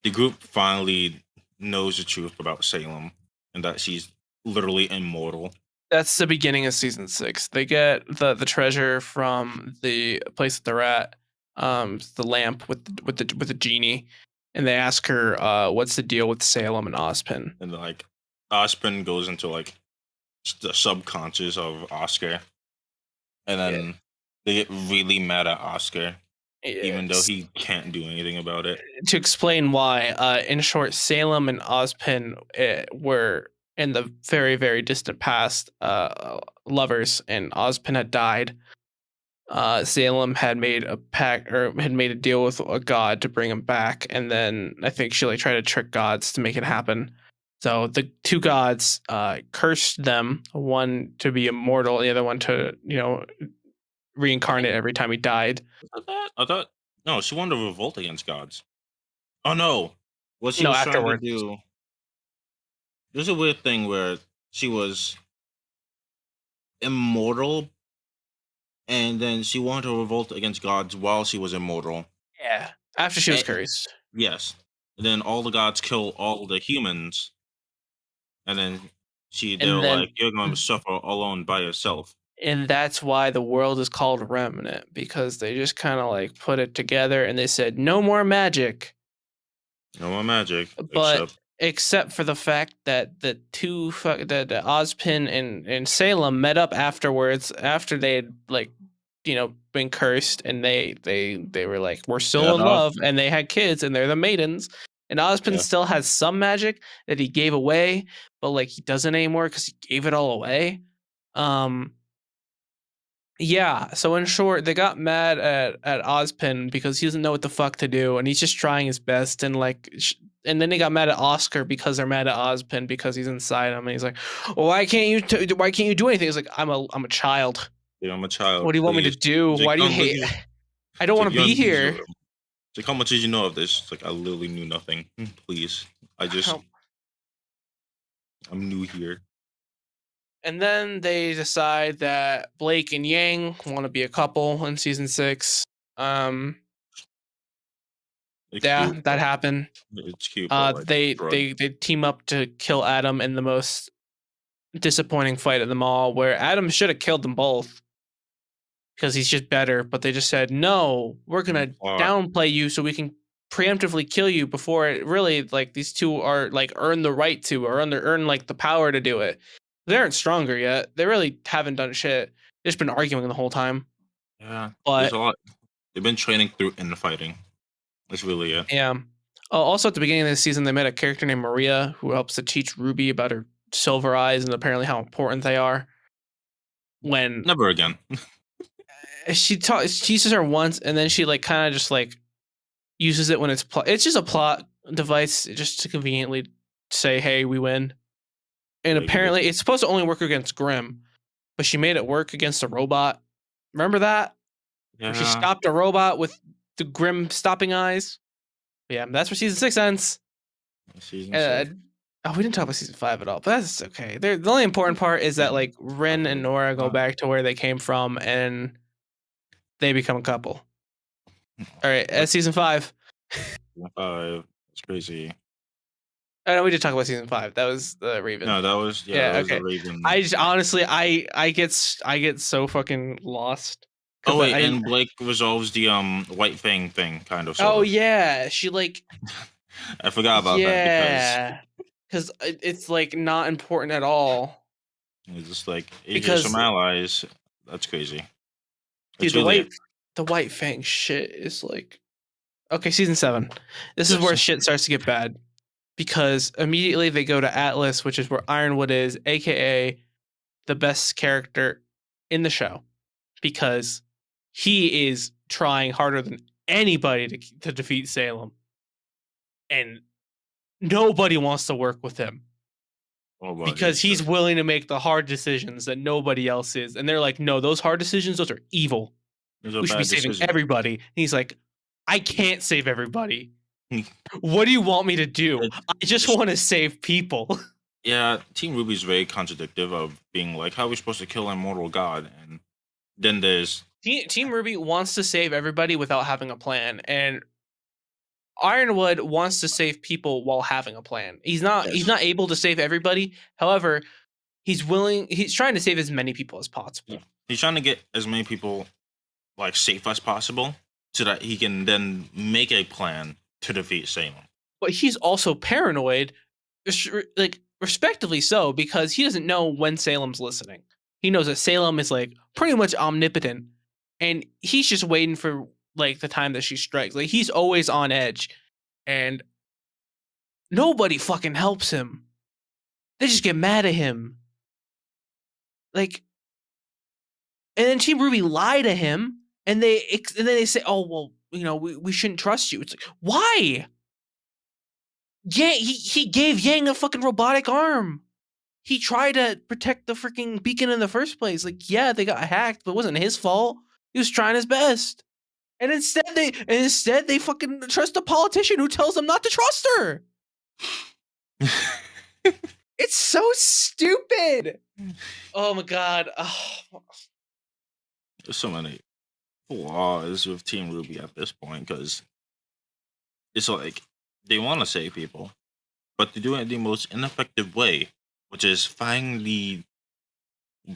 the group finally knows the truth about Salem and that she's literally immortal. That's the beginning of season 6. They get the treasure from the place that they're at, the lamp with the genie, and they ask her, "What's the deal with Salem and Ozpin?" And like Ozpin goes into like the subconscious of Oscar, and then they get really mad at Oscar, even though he can't do anything about it. To explain why, in short, Salem and Ozpin were in the very, very distant past lovers, and Ozpin had died. Salem had made a pact or had made a deal with a god to bring him back, and then I think she like tried to trick gods to make it happen. So the 2 gods cursed them, one to be immortal, the other one to reincarnate every time he died. I thought no, she wanted to revolt against gods. Oh no, what she was trying to do. There's a weird thing where she was immortal, and then she wanted to revolt against gods while she was immortal. Yeah, after she was cursed. Yes, and then all the gods kill all the humans, and then they're like, "You're going to suffer alone by yourself." And that's why the world is called Remnant, because they just kind of like put it together and they said, "No more magic." No more magic, but except for the fact that the Ozpin and Salem met up afterwards after they had like been cursed, and they were like, we're still in love, and they had kids, and they're the maidens, and Ozpin still has some magic that he gave away, but like he doesn't anymore because he gave it all away. Yeah, so in short, they got mad at Ozpin because he doesn't know what the fuck to do, and he's just trying his best, and like, and then they got mad at Oscar because they're mad at Ozpin because he's inside him, and he's like, well, why can't you do anything? He's like, I'm a child. Yeah, I'm a child. What do you want me to do? Why do you hate? I don't want to be here. It's like, how much did you know of this? It's like, I literally knew nothing. Please, I'm new here. And then they decide that Blake and Yang want to be a couple in season 6. That happened. It's cute. They team up to kill Adam in the most disappointing fight of them all, where Adam should have killed them both because he's just better. But they just said, no, we're gonna downplay you so we can preemptively kill you before it really like these 2 are like earn the right to or earn like the power to do it. They aren't stronger yet. They really haven't done shit. They've just been arguing the whole time. Yeah, but there's a lot. They've been training through infighting. That's really it. Yeah. Also, at the beginning of the season, they met a character named Maria who helps to teach RWBY about her silver eyes and apparently how important they are. When never again. She teaches her once, and then she like kind of just like uses it when it's just a plot device just to conveniently say, "Hey, we win." And apparently it's supposed to only work against Grimm, but she made it work against a robot. Remember that? where she stopped a robot with the grim stopping eyes. But yeah, that's where season 6 ends. Season 6. We didn't talk about season 5 at all, but that's okay. The only important part is that like Ren and Nora go back to where they came from and they become a couple. All right, that's season 5. Season 5. It's crazy. I know we did talk about season 5. That was the Raven. No, that was that was the Raven. I just honestly, I get so fucking lost. Oh wait, and Blake resolves the White Fang thing, kind of. Oh yeah, she like. I forgot about that because it's like not important at all. It's just like because some allies. That's crazy. Dude, the White Fang shit is like, okay, season 7. This is where shit starts to get bad, because immediately they go to Atlas, which is where Ironwood is, aka the best character in the show, because he is trying harder than anybody to defeat Salem, and nobody wants to work with him. Because he's willing to make the hard decisions that nobody else is. And they're like, no, those hard decisions, those are evil. We should be saving everybody. And he's like, I can't save everybody. What do you want me to do? I just want to save people. Yeah, Team RWBY is very contradictory of being like, how are we supposed to kill an immortal god? And then there's... Team RWBY wants to save everybody without having a plan. And Ironwood wants to save people while having a plan. He's not able to save everybody. However, he's trying to save as many people as possible. Yeah. He's trying to get as many people like safe as possible so that he can then make a plan to defeat Salem. But he's also paranoid, like respectively so, because he doesn't know when Salem's listening. He knows that Salem is like pretty much omnipotent, and he's just waiting for like the time that she strikes. Like he's always on edge, and nobody fucking helps him. They just get mad at him. Like, and then Team RWBY lie to him, and then they say, "Oh well, you know, we shouldn't trust you." It's like, why? Yeah, he gave Yang a fucking robotic arm. He tried to protect the freaking beacon in the first place. Like, yeah, they got hacked, but it wasn't his fault. He was trying his best. And instead they fucking trust a politician who tells them not to trust her. It's so stupid. Oh my god. Oh. There's so many flaws with Team RWBY at this point, because it's like they want to save people, but they do it in the most ineffective way, which is find the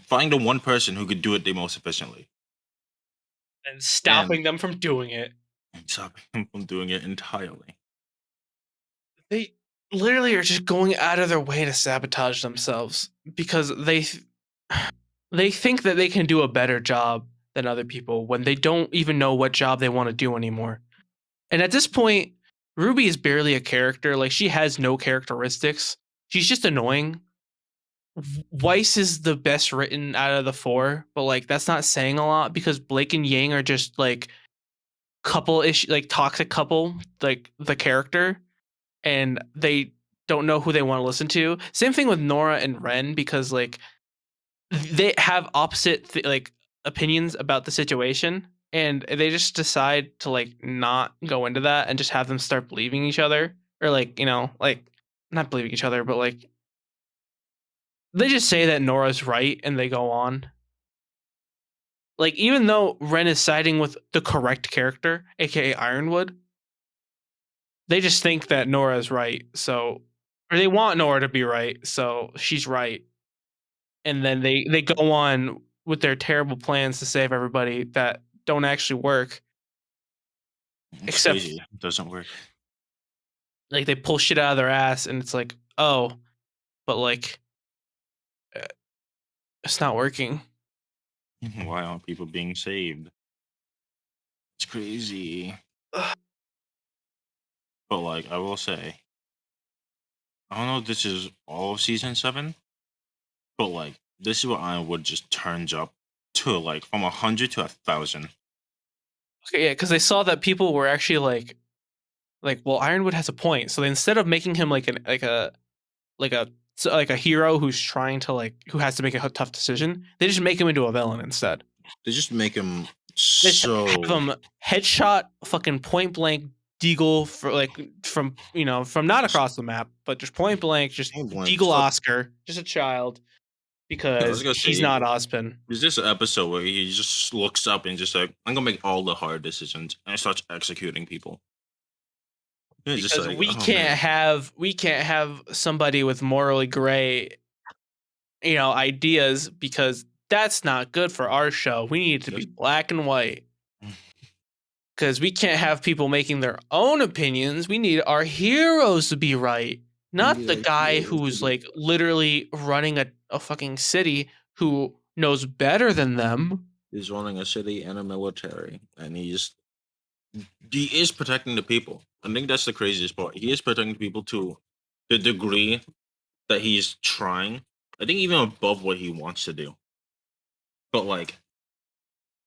one person who could do it the most efficiently. And stopping them from doing it. And stopping them from doing it entirely. They literally are just going out of their way to sabotage themselves, because they think that they can do a better job than other people when they don't even know what job they want to do anymore. And at this point, RWBY is barely a character. Like, she has no characteristics. She's just annoying. Weiss is the best written out of the 4, but like that's not saying a lot, because Blake and Yang are just like couple-ish, like toxic couple, like the character, and they don't know who they want to listen to. Same thing with Nora and Ren, because like they have opposite like opinions about the situation, and they just decide to like not go into that and just have them start believing each other, or like, you know, like not believing each other, but like they just say that Nora's right and they go on. Like, even though Ren is siding with the correct character, aka Ironwood, they just think that Nora is right. So, or they want Nora to be right, so she's right. And then they go on with their terrible plans to save everybody that don't actually work. Except it doesn't work. Like, they pull shit out of their ass, and it's like, oh, but like, it's not working. Why aren't people being saved? It's crazy. But like, I will say, I don't know if this is all of season 7, but like, this is where Ironwood just turns up to like from 100 to 1,000. Okay, yeah, because they saw that people were actually like, well, Ironwood has a point. So instead of making him like a hero who's trying to who has to make a tough decision, they just make him into a villain instead. They just make him Just So have him headshot fucking point blank Deagle for like from not across the map, but just point blank, just Point blank, Deagle fuck. Oscar, just a child, I was because gonna he's say, not Ozpin. there's this episode where he just looks up and just like, I'm gonna make all the hard decisions and starts executing people. And it's just Because like, we oh, can't man. have somebody with morally gray, ideas, because that's not good for our show. We need it to be black and white. Because we can't have people making their own opinions. We need our heroes to be right. Not need the our guy heroes to who's be like right. literally running a fucking city who knows better than them. He's running a city and a military, and he is protecting the people. I think that's the craziest part. He is protecting people to the degree that he's trying. I think even above what he wants to do. But like,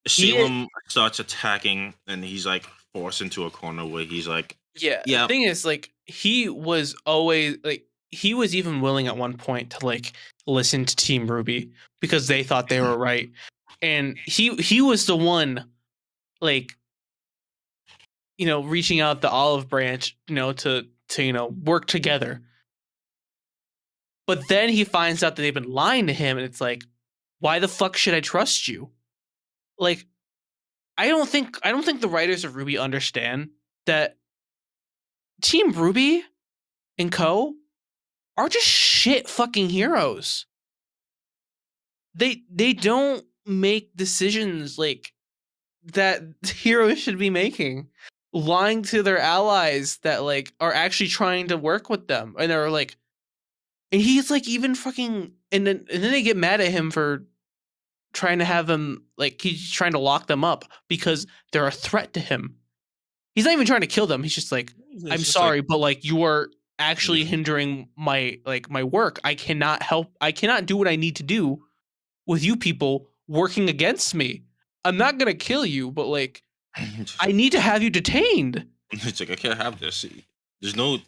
He is, Salem starts attacking, and he's like forced into a corner where he's like, yeah. The "Yeah, thing is, like, he was always like, he was even willing at one point to like listen to Team RWBY because they thought they were right, and he was the one, like, reaching out the olive branch, to work together. But then he finds out that they've been lying to him, and it's like, why the fuck should I trust you? Like, I don't think the writers of RWBY understand that Team RWBY and Co. are just shit fucking heroes. They don't make decisions like that heroes should be making, lying to their allies that like are actually trying to work with them, and they're like, and he's like even fucking, and then they get mad at him for trying to have him, like, he's trying to lock them up because they're a threat to him. He's not even trying to kill them. He's just like, it's I'm just sorry, like, but like, you are actually hindering my work. I cannot do what I need to do with you people working against me. I'm not gonna kill you, but like, I need to have you detained. it's like I can't have this. There's no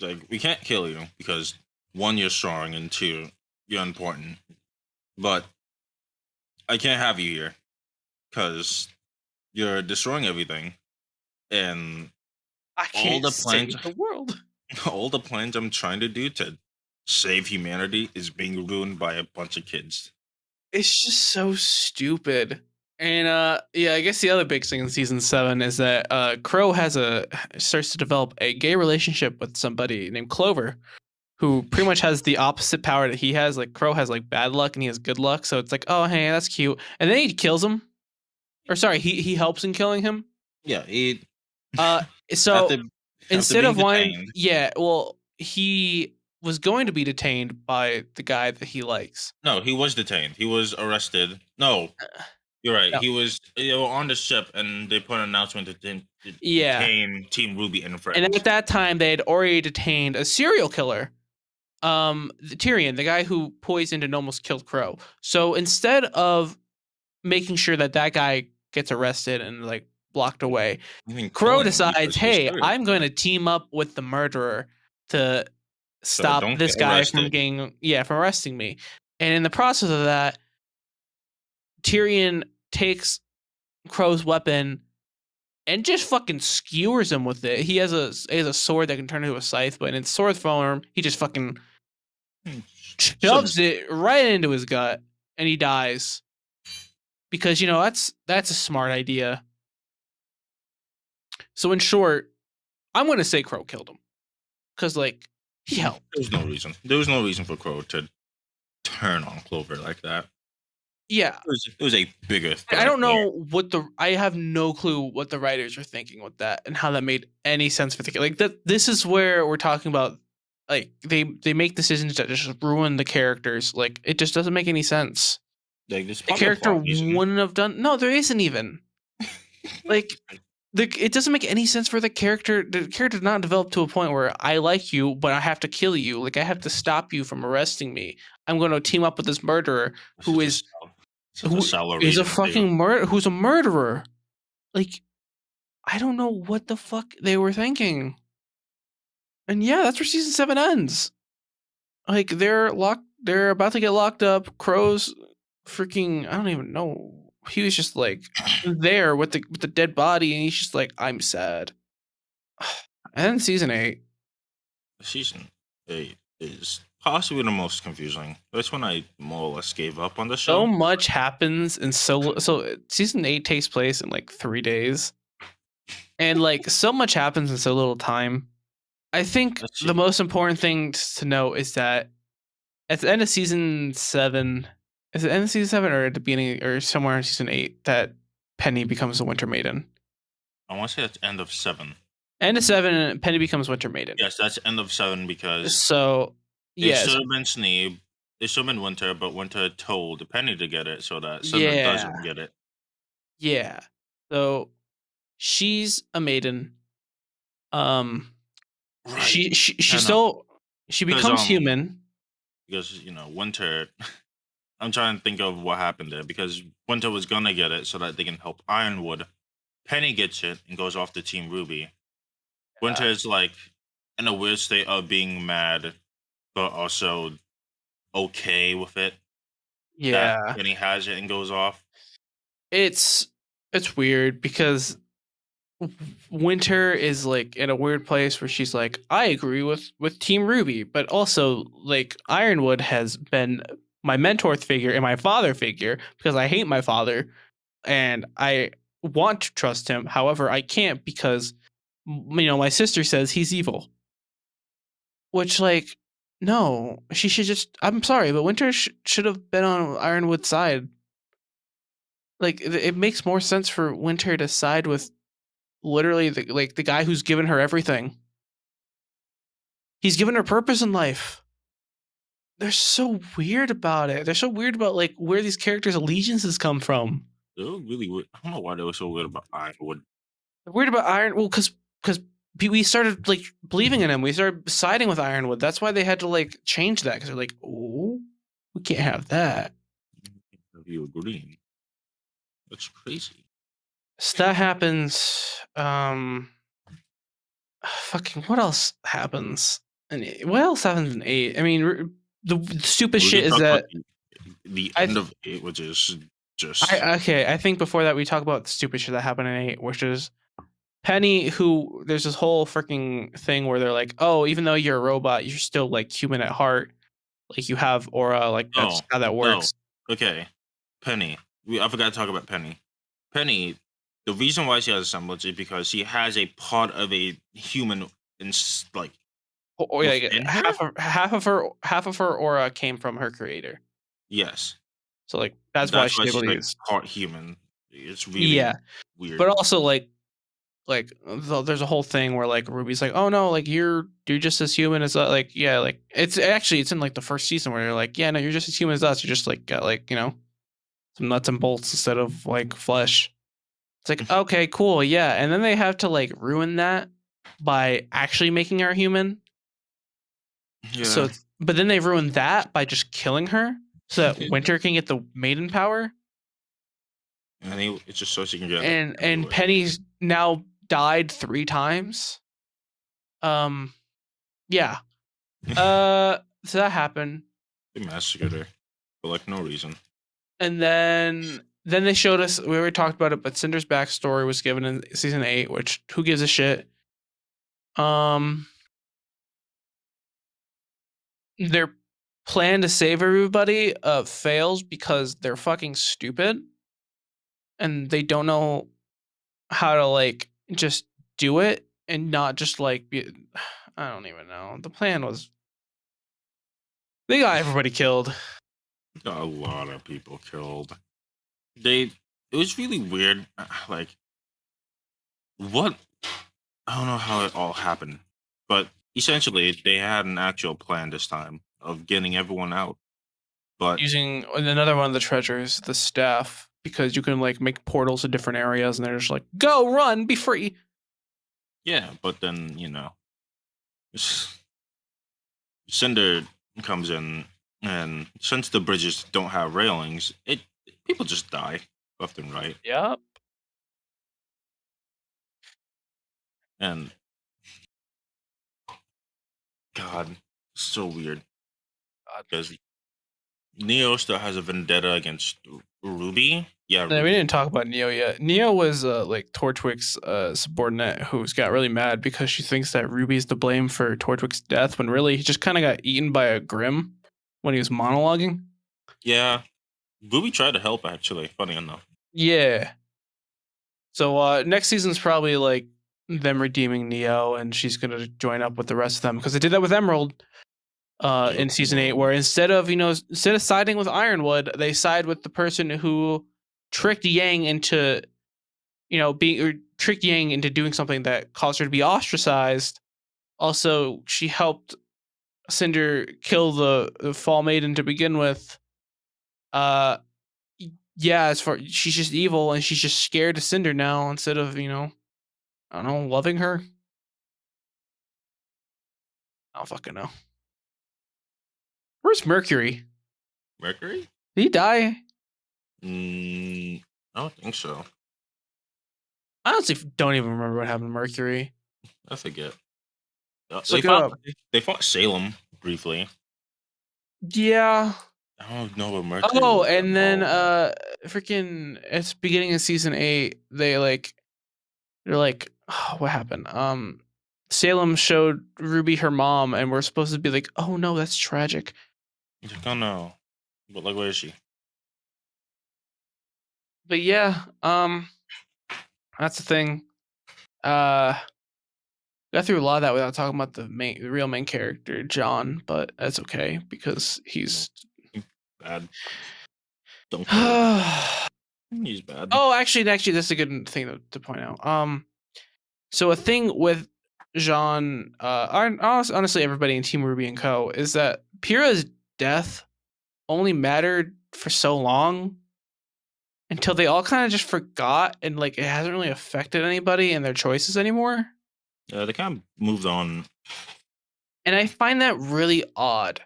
like we can't kill you because one, you're strong, and two, you're important. But I can't have you here because you're destroying everything, and I all can't the plans, save the world. all the plans I'm trying to do to save humanity is being ruined by a bunch of kids. It's just so stupid. And yeah, I guess the other big thing in season 7 is that Crow starts to develop a gay relationship with somebody named Clover, who pretty much has the opposite power that he has. Like, Crow has like bad luck and he has good luck, so it's like, oh hey, that's cute. And then he kills him. Or sorry, he helps in killing him. Yeah, he So after instead being of wanting, detained. yeah, well, he was going to be detained by the guy that he likes. No, he was detained. He was arrested. No, you're right. No. He was on the ship, and they put an announcement to Yeah. detain Team RWBY and friends. And at that time, they had already detained a serial killer, Tyrion, the guy who poisoned and almost killed Crow. So instead of making sure that guy gets arrested and like blocked away, Crow decides, hey, I'm going to team up with the murderer to stop this guy from from arresting me. And in the process of that, Tyrion takes Crow's weapon and just fucking skewers him with it. He has a sword that can turn into a scythe, but in sword form, he just fucking shoves it right into his gut, and he dies. Because that's a smart idea. So in short, I'm gonna say Crow killed him, because like, he helped. There was no reason. There was no reason for Crow to turn on Clover like that. Yeah, it was a bigger threat. I don't know I have no clue what the writers are thinking with that and how that made any sense for the like that. This is where we're talking about, like, they make decisions that just ruin the characters. Like, it just doesn't make any sense. Like, the character wouldn't have done. No, there isn't even. Like, it doesn't make any sense for the character. The character did not develop to a point where I like you, but I have to kill you. Like, I have to stop you from arresting me. I'm going to team up with this murderer who is a fucking murderer. Who's a murderer. Like, I don't know what the fuck they were thinking. And yeah, that's where season 7 ends. Like, they're about to get locked up. Crow's freaking, I don't even know he was just like there with the dead body, and he's just like, I'm sad. And then season 8, Season 8 is possibly the most confusing. That's when I more or less gave up on the so show. much happens, and so season 8 takes place in like 3 days, and like so much happens in so little time. I think Let's the see. most important thing to know is that at the end of season 7, is it end of season 7 or at the beginning or somewhere in season 8 that Penny becomes a Winter Maiden? I want to say that's end of 7. End of 7, Penny becomes Winter Maiden. Yes, that's end of 7 because So it yes, should have been Sneeb. It should have been Winter, but Winter told Penny to get it so that Cinder yeah, doesn't get it. yeah. So she's a maiden. She I know. still she 'Cause, becomes human. Because, Winter. I'm trying to think of what happened there because Winter was gonna get it so that they can help Ironwood. Penny gets it and goes off to Team RWBY. Winter is like in a weird state of being mad, but also okay with it. Yeah, That Penny has it and goes off. it's weird because Winter is like in a weird place where she's like, I agree with Team RWBY, but also like Ironwood has been my mentor figure and my father figure because I hate my father and I want to trust him. However, I can't because my sister says he's evil. Which like no, she should just. I'm sorry, but Winter should have been on Ironwood's side. Like it makes more sense for Winter to side with literally the guy who's given her everything. He's given her purpose in life. They're so weird about it. They're so weird about like where these characters' allegiances come from. They were really weird. I don't know why they were so weird about Ironwood. They're weird about Iron. Well, because we started like believing in him. We started siding with Ironwood. That's why they had to like change that because they're like, oh, we can't have that. You agreeing? That's crazy. So that happens. Fucking what else happens? And what else happens in 8? I mean, the stupid We shit can is talk about that the I end of 8, which is just I think before that we talk about the stupid shit that happened in 8, which is Penny, who there's this whole freaking thing where they're like, oh, even though you're a robot, you're still like human at heart. Like you have aura, like that's how that works. Okay, Penny. I forgot to talk about Penny. Penny. The reason why she has a semblance is because she has a part of a human in like. Oh yeah, within her? half of her aura came from her creator. Yes, So like that's why she's able to like use. part human. It's really weird. But also like there's a whole thing where like Ruby's like, oh no, like you're just as human as like yeah, like it's in like the first season where you're like, yeah, no, you're just as human as us. You're just like got like some nuts and bolts instead of like flesh. It's like okay, cool, yeah, and then they have to like ruin that by actually making her human. Yeah. So, but then they ruined that by just killing her so that Winter can get the maiden power. And it's just so she can get. And Penny's now died 3 times. Yeah. So that happened. They massacred her for like no reason. And then they showed us. We already talked about it, but Cinder's backstory was given in season 8, which who gives a shit? Their plan to save everybody fails because they're fucking stupid, and they don't know how to like just do it and not just like be, I don't even know. The plan was they got everybody killed. Got a lot of people killed. It was really weird. Like, what? I don't know how it all happened, but essentially they had an actual plan this time of getting everyone out. But Using another one of the treasures, the staff, because you can like make portals to different areas, and they're just like, go, run, be free. yeah, but then Cinder comes in, and since the bridges don't have railings, people just die left and right. Yep. And God, so weird. Because Neo still has a vendetta against RWBY, Yeah, We Ruby. didn't talk about Neo yet. Neo was like Torchwick's subordinate who's got really mad because she thinks that Ruby's to blame for Torchwick's death when really he just kind of got eaten by a Grim when he was monologuing. Yeah, Ruby tried to help actually. Funny enough. Yeah. So next season's probably like them redeeming Neo, and she's gonna join up with the rest of them because they did that with Emerald in season 8, where instead of siding with Ironwood, they side with the person who tricked Yang into tricked Yang into doing something that caused her to be ostracized. Also, she helped Cinder kill the Fall Maiden to begin with. Yeah, as far she's just evil and she's just scared of Cinder now instead of I don't know, loving her. I don't fucking know. Where's Mercury? Mercury? Did he die? I don't think so. I honestly don't even remember what happened to Mercury. I forget. Let's look it up. They fought Salem briefly. Yeah. I don't know what Mercury. Oh, and then freaking it's beginning of season 8, they're like, oh, what happened? Salem showed Ruby her mom, and we're supposed to be like, oh no, that's tragic. I don't know. But like, where is she? But yeah, that's the thing. Got through a lot of that without talking about the real main character, John, but that's okay because he's bad. Don't care. He's bad. Oh, actually, that's a good thing to point out. So a thing with Jean, honestly, everybody in Team Ruby and Co. is that Pyrrha's death only mattered for so long until they all kind of just forgot and like it hasn't really affected anybody and their choices anymore. Yeah, they kind of moved on. And I find that really odd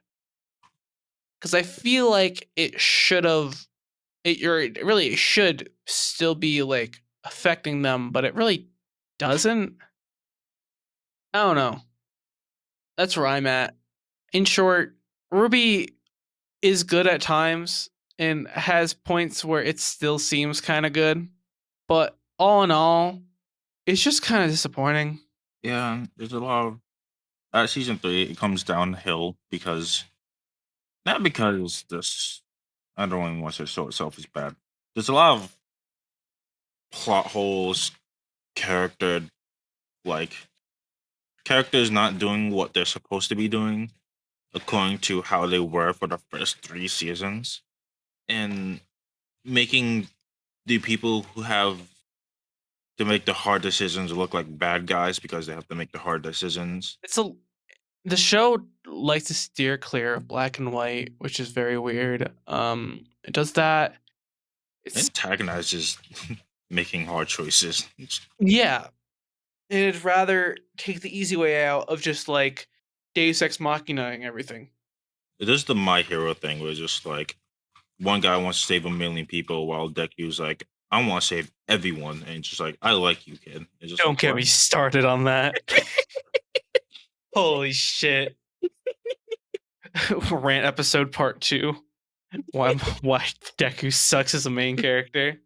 because I feel like it should still be like affecting them, but it really doesn't. I don't know. That's where I'm at. In short, Ruby is good at times and has points where it still seems kind of good, but all in all, it's just kind of disappointing. Yeah, there's a lot of at season 3. It comes downhill because not because this. I don't even want to say show itself is bad. There's a lot of plot holes, characters not doing what they're supposed to be doing according to how they were for the first 3 seasons, and making the people who have to make the hard decisions look like bad guys because they have to make the hard decisions. The show likes to steer clear of black and white, which is very weird. It does that. It antagonizes making hard choices. Yeah. And it'd rather take the easy way out of just like Deus Ex Machina-ing everything. It is the My Hero thing where it's just like one guy wants to save 1 million people while Deku's like, I want to save everyone. And it's just like, I like you, kid. It's just Don't get me started on that. Holy shit. Rant episode part 2. Why Deku sucks as a main character.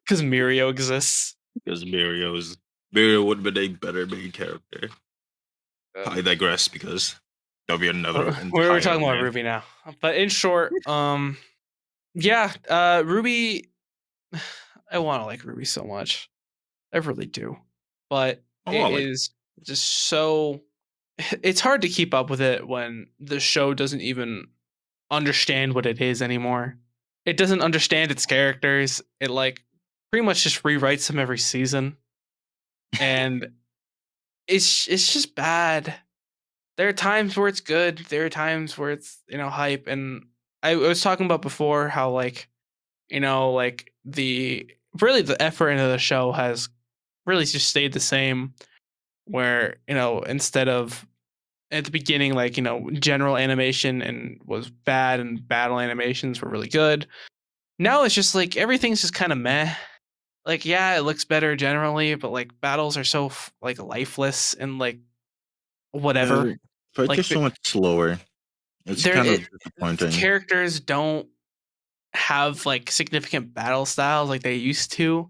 Because Mirio exists. Because Mirio would have been a better main character. I digress because there'll be another. We're talking about Ruby now. But in short, yeah, Ruby. I want to like Ruby so much. I really do. But it is just so. It's hard to keep up with it when the show doesn't even understand what it is anymore. It doesn't understand its characters. It like pretty much just rewrites them every season. And it's just bad. There are times where it's good. There are times where it's, hype. And I was talking about before how like, like the effort into the show has really just stayed the same, where, instead of at the beginning, like, general animation and was bad and battle animations were really good. Now it's just like everything's just kind of meh. Like, yeah, it looks better generally, but like battles are so like lifeless and like whatever. But like just so much slower. It's kind of disappointing. The characters don't have like significant battle styles like they used to.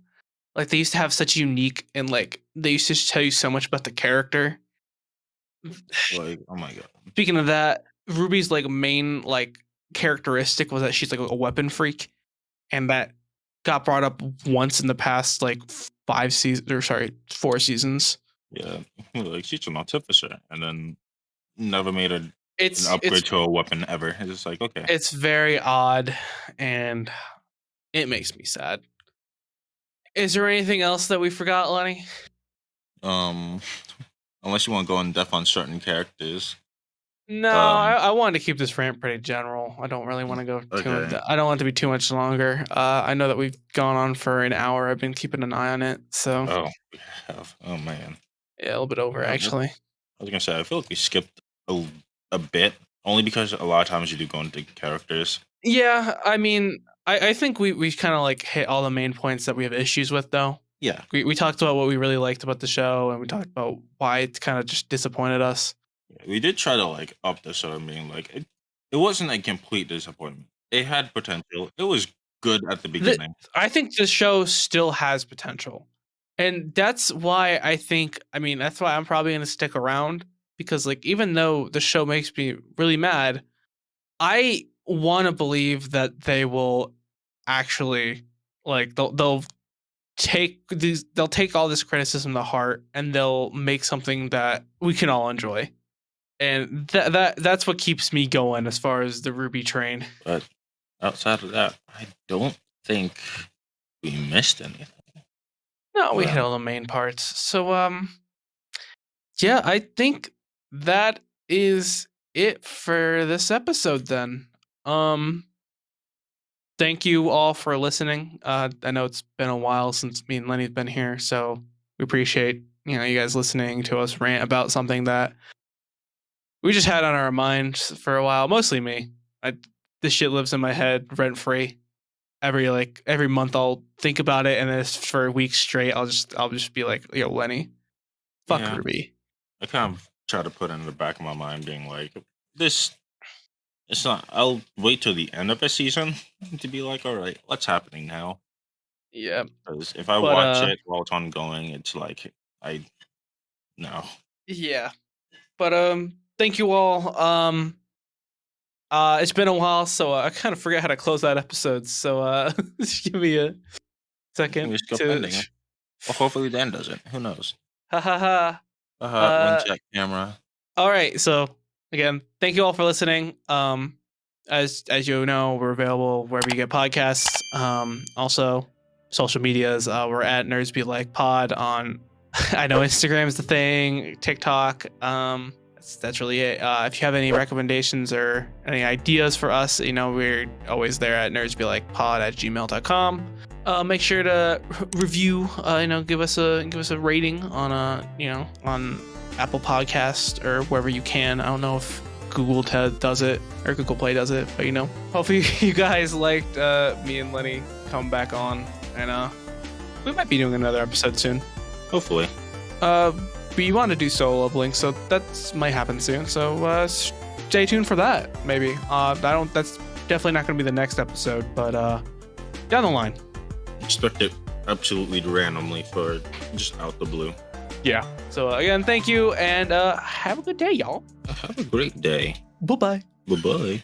Like they used to have such unique and like they used to tell you so much about the character. Like, oh my god. Speaking of that, Ruby's like main like characteristic was that she's like a weapon freak, and that got brought up once in the past like 4 seasons. Yeah, like she's an artificer, and then never made an It's upgrade to a weapon ever. It's just like, okay. it's very odd, and it makes me sad. Is there anything else that we forgot, Lenny? Unless you want to go in depth on certain characters. No, I wanted to keep this rant pretty general. I don't really want to go too. Okay. I don't want it to be too much longer. I know that we've gone on for an hour. I've been keeping an eye on it, so Oh, we have. Oh man. yeah, a little bit over Yeah, actually. I was gonna say, I feel like we skipped a bit, only because a lot of times you do go into characters. Yeah, I mean, I think we kind of like hit all the main points that we have issues with, though. Yeah, We talked about what we really liked about the show, and we talked about why it kind of just disappointed us. we did try to like up the show. I mean, like it wasn't a complete disappointment. It had potential. It was good at the beginning. I think the show still has potential. And that's why I think, I mean, that's why I'm probably going to stick around, because like even though the show makes me really mad, I want to believe that they will actually like they'll take all this criticism to heart, and they'll make something that we can all enjoy. And that's what keeps me going as far as the RWBY train. But outside of that, I don't think we missed anything. No, we Yeah. hit all the main parts. So yeah, I think that is it for this episode then. Thank you all for listening. I know it's been a while since me and Lenny's been here, so we appreciate, you know, you guys listening to us rant about something that we just had on our minds for a while. Mostly me. This shit lives in my head rent free. Every month I'll think about it, and then for a week straight I'll just be like, yo, Lenny, fuck Yeah. RWBY. I kind of try to put it in the back of my mind, being like, this. It's not. I'll wait till the end of a season to be like, all right, what's happening now? Yeah. Because if I But, watch it while it's ongoing, it's like no. Yeah. But thank you all. It's been a while, so I kind of forgot how to close that episode. So just give me a second We still to pending. Well, hopefully Dan does it. Who knows? ha ha ha. One check camera. All right, so again, thank you all for listening. As you know, we're available wherever you get podcasts. Also, social medias. We're at Nerds Be Like Pod on. I know Instagram is the thing. TikTok. That's really it. If you have any recommendations or any ideas for us, you know, we're always there at nerdsbelikepod@gmail.com. Make sure to review. Give us a rating on on Apple Podcast or wherever you can. I don't know if Google does it or Google Play does it, but hopefully you guys liked me and Lenny come back on, and we might be doing another episode soon. Hopefully. But you want to do solo Blink, so that might happen soon. So stay tuned for that. Maybe. That's definitely not going to be the next episode, but down the line. Expect it absolutely randomly for just out the blue. Yeah. So again, thank you, and have a good day, y'all. Have a great day. Bye bye. Bye bye.